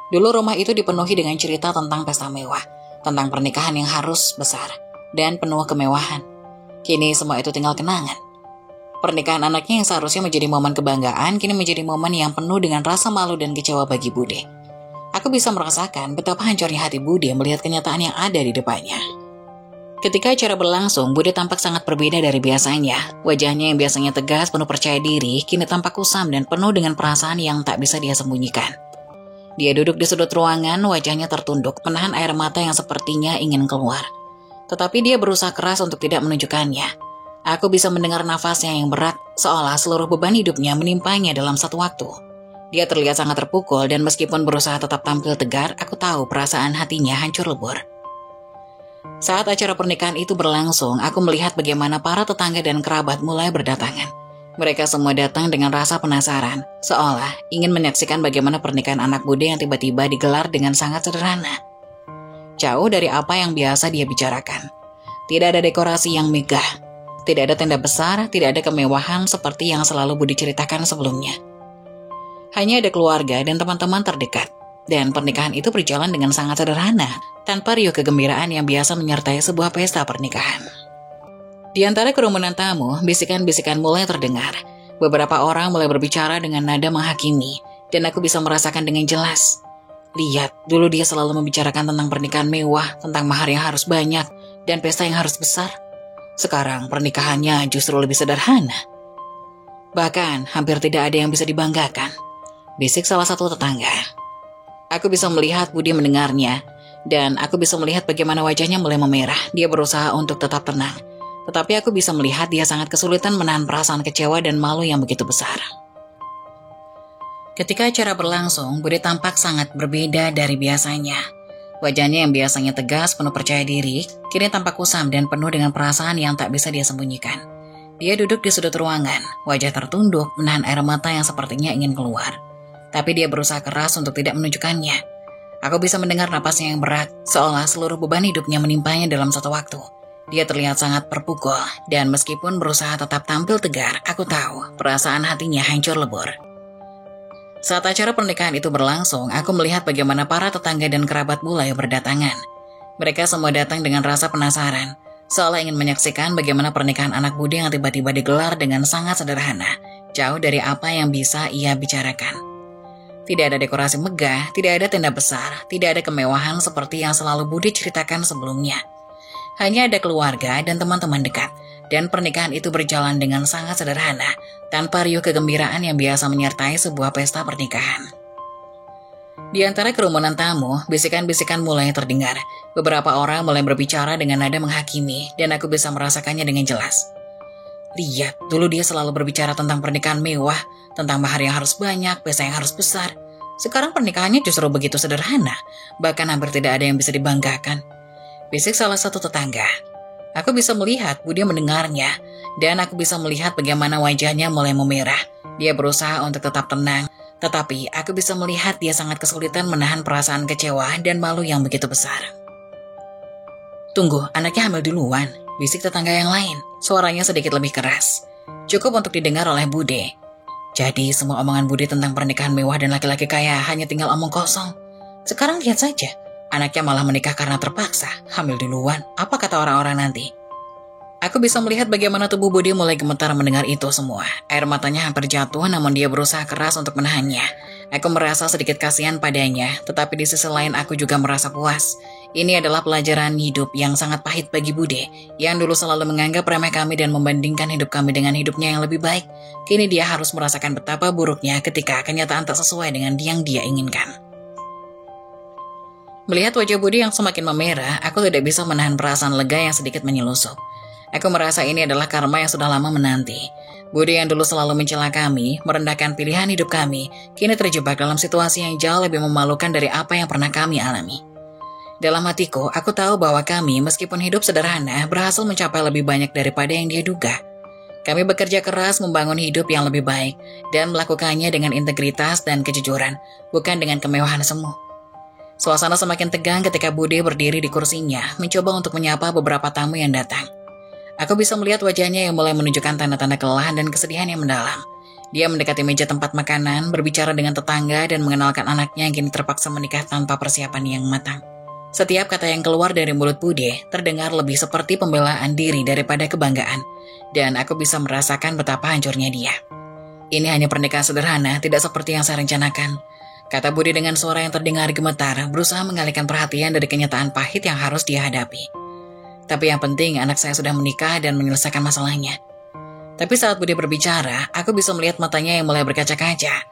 [SPEAKER 2] Dulu rumah itu dipenuhi dengan cerita tentang pesta mewah, tentang pernikahan yang harus besar, dan penuh kemewahan. Kini semua itu tinggal kenangan. Pernikahan anaknya yang seharusnya menjadi momen kebanggaan, kini menjadi momen yang penuh dengan rasa malu dan kecewa bagi Budi. Aku bisa merasakan betapa hancurnya hati Budi melihat kenyataan yang ada di depannya. Ketika acara berlangsung, Budi tampak sangat berbeda dari biasanya. Wajahnya yang biasanya tegas, penuh percaya diri, kini tampak kusam dan penuh dengan perasaan yang tak bisa dia sembunyikan. Dia duduk di sudut ruangan, wajahnya tertunduk, menahan air mata yang sepertinya ingin keluar. Tetapi dia berusaha keras untuk tidak menunjukkannya. Aku bisa mendengar nafasnya yang berat, seolah seluruh beban hidupnya menimpanya dalam satu waktu. Dia terlihat sangat terpukul dan meskipun berusaha tetap tampil tegar, aku tahu perasaan hatinya hancur lebur. Saat acara pernikahan itu berlangsung, aku melihat bagaimana para tetangga dan kerabat mulai berdatangan. Mereka semua datang dengan rasa penasaran, seolah ingin menyaksikan bagaimana pernikahan anak Budi yang tiba-tiba digelar dengan sangat sederhana. Jauh dari apa yang biasa dia bicarakan. Tidak ada dekorasi yang megah. Tidak ada tenda besar, tidak ada kemewahan seperti yang selalu Budi ceritakan sebelumnya. Hanya ada keluarga dan teman-teman terdekat. Dan pernikahan itu berjalan dengan sangat sederhana, tanpa riuh kegembiraan yang biasa menyertai sebuah pesta pernikahan. Di antara kerumunan tamu, bisikan-bisikan mulai terdengar. Beberapa orang mulai berbicara dengan nada menghakimi, dan aku bisa merasakan dengan jelas. Lihat, dulu dia selalu membicarakan tentang pernikahan mewah, tentang mahar yang harus banyak, dan pesta yang harus besar. Sekarang pernikahannya justru lebih sederhana. Bahkan hampir tidak ada yang bisa dibanggakan. Bisik salah satu tetangga. Aku bisa melihat Budi mendengarnya, dan aku bisa melihat bagaimana wajahnya mulai memerah. Dia berusaha untuk tetap tenang. Tetapi aku bisa melihat dia sangat kesulitan menahan perasaan kecewa dan malu yang begitu besar. Ketika acara berlangsung, Budi tampak sangat berbeda dari biasanya. Wajahnya yang biasanya tegas, penuh percaya diri, kini tampak kusam dan penuh dengan perasaan yang tak bisa dia sembunyikan. Dia duduk di sudut ruangan, wajah tertunduk, menahan air mata yang sepertinya ingin keluar. Tapi dia berusaha keras untuk tidak menunjukkannya. Aku bisa mendengar napasnya yang berat, seolah seluruh beban hidupnya menimpanya dalam satu waktu. Dia terlihat sangat terpukul, dan meskipun berusaha tetap tampil tegar, aku tahu perasaan hatinya hancur lebur. Saat acara pernikahan itu berlangsung, aku melihat bagaimana para tetangga dan kerabat mulai berdatangan. Mereka semua datang dengan rasa penasaran, seolah ingin menyaksikan bagaimana pernikahan anak Budi yang tiba-tiba digelar dengan sangat sederhana, jauh dari apa yang bisa ia bicarakan. Tidak ada dekorasi megah, tidak ada tenda besar, tidak ada kemewahan seperti yang selalu Budi ceritakan sebelumnya. Hanya ada keluarga dan teman-teman dekat, dan pernikahan itu berjalan dengan sangat sederhana, tanpa riuh kegembiraan yang biasa menyertai sebuah pesta pernikahan. Di antara kerumunan tamu, bisikan-bisikan mulai terdengar. Beberapa orang mulai berbicara dengan nada menghakimi, dan aku bisa merasakannya dengan jelas. Lihat, dulu dia selalu berbicara tentang pernikahan mewah, tentang mahar yang harus banyak, pesta yang harus besar. Sekarang pernikahannya justru begitu sederhana, bahkan hampir tidak ada yang bisa dibanggakan. Bisik salah satu tetangga. Aku bisa melihat Budi mendengarnya, dan aku bisa melihat bagaimana wajahnya mulai memerah. Dia berusaha untuk tetap tenang, tetapi aku bisa melihat dia sangat kesulitan menahan perasaan kecewa dan malu yang begitu besar. Tunggu, anaknya hamil duluan, bisik tetangga yang lain. Suaranya sedikit lebih keras. Cukup untuk didengar oleh Bude. Jadi semua omongan Bude tentang pernikahan mewah dan laki-laki kaya hanya tinggal omong kosong. Sekarang lihat saja, anaknya malah menikah karena terpaksa, hamil duluan. Apa kata orang-orang nanti? Aku bisa melihat bagaimana tubuh Bude mulai gemetar mendengar itu semua. Air matanya hampir jatuh, namun dia berusaha keras untuk menahannya. Aku merasa sedikit kasihan padanya, tetapi di sisi lain aku juga merasa puas. Ini adalah pelajaran hidup yang sangat pahit bagi Bude, yang dulu selalu menganggap remeh kami dan membandingkan hidup kami dengan hidupnya yang lebih baik. Kini dia harus merasakan betapa buruknya ketika kenyataan tak sesuai dengan yang dia inginkan. Melihat wajah Bude yang semakin memerah, aku tidak bisa menahan perasaan lega yang sedikit menyelusup. Aku merasa ini adalah karma yang sudah lama menanti. Bude yang dulu selalu mencela kami, merendahkan pilihan hidup kami, kini terjebak dalam situasi yang jauh lebih memalukan dari apa yang pernah kami alami. Dalam hatiku, aku tahu bahwa kami, meskipun hidup sederhana, berhasil mencapai lebih banyak daripada yang dia duga. Kami bekerja keras membangun hidup yang lebih baik, dan melakukannya dengan integritas dan kejujuran, bukan dengan kemewahan semu. Suasana semakin tegang ketika Bude berdiri di kursinya, mencoba untuk menyapa beberapa tamu yang datang. Aku bisa melihat wajahnya yang mulai menunjukkan tanda-tanda kelelahan dan kesedihan yang mendalam. Dia mendekati meja tempat makanan, berbicara dengan tetangga, dan mengenalkan anaknya yang kini terpaksa menikah tanpa persiapan yang matang. Setiap kata yang keluar dari mulut Bude terdengar lebih seperti pembelaan diri daripada kebanggaan, dan aku bisa merasakan betapa hancurnya dia. Ini hanya pernikahan sederhana, tidak seperti yang saya rencanakan, kata Bude dengan suara yang terdengar gemetar, berusaha mengalihkan perhatian dari kenyataan pahit yang harus dia hadapi. Tapi yang penting anak saya sudah menikah dan menyelesaikan masalahnya. Tapi saat Bude berbicara, aku bisa melihat matanya yang mulai berkaca-kaca.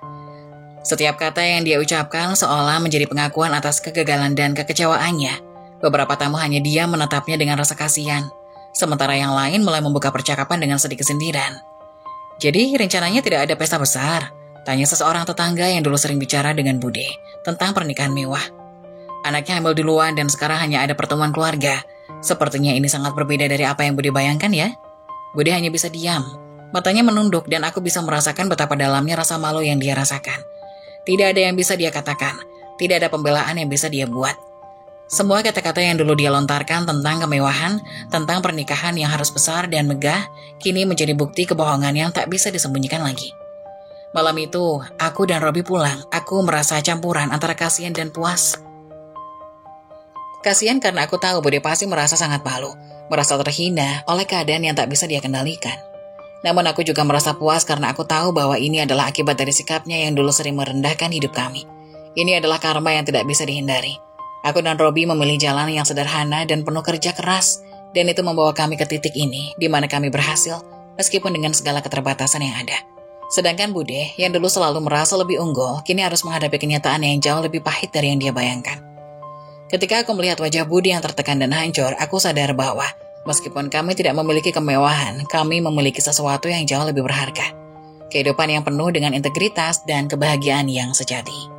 [SPEAKER 2] Setiap kata yang dia ucapkan seolah menjadi pengakuan atas kegagalan dan kekecewaannya. Beberapa tamu hanya diam menatapnya dengan rasa kasihan, sementara yang lain mulai membuka percakapan dengan sedikit sindiran. Jadi rencananya tidak ada pesta besar? Tanya seseorang tetangga yang dulu sering bicara dengan Bude tentang pernikahan mewah. Anaknya hamil duluan dan sekarang hanya ada pertemuan keluarga. Sepertinya ini sangat berbeda dari apa yang Bude bayangkan ya. Bude hanya bisa diam. Matanya menunduk dan aku bisa merasakan betapa dalamnya rasa malu yang dia rasakan. Tidak ada yang bisa dia katakan. Tidak ada pembelaan yang bisa dia buat. Semua kata-kata yang dulu dia lontarkan tentang kemewahan, tentang pernikahan yang harus besar dan megah, kini menjadi bukti kebohongan yang tak bisa disembunyikan lagi. Malam itu, aku dan Robi pulang. Aku merasa campuran antara kasihan dan puas. Kasihan karena aku tahu Bude pasti merasa sangat malu, merasa terhina oleh keadaan yang tak bisa dia kendalikan. Namun aku juga merasa puas karena aku tahu bahwa ini adalah akibat dari sikapnya yang dulu sering merendahkan hidup kami. Ini adalah karma yang tidak bisa dihindari. Aku dan Robi memilih jalan yang sederhana dan penuh kerja keras, dan itu membawa kami ke titik ini, di mana kami berhasil, meskipun dengan segala keterbatasan yang ada. Sedangkan Bude, yang dulu selalu merasa lebih unggul, kini harus menghadapi kenyataan yang jauh lebih pahit dari yang dia bayangkan. Ketika aku melihat wajah Bude yang tertekan dan hancur, aku sadar bahwa meskipun kami tidak memiliki kemewahan, kami memiliki sesuatu yang jauh lebih berharga. Kehidupan yang penuh dengan integritas dan kebahagiaan yang sejati.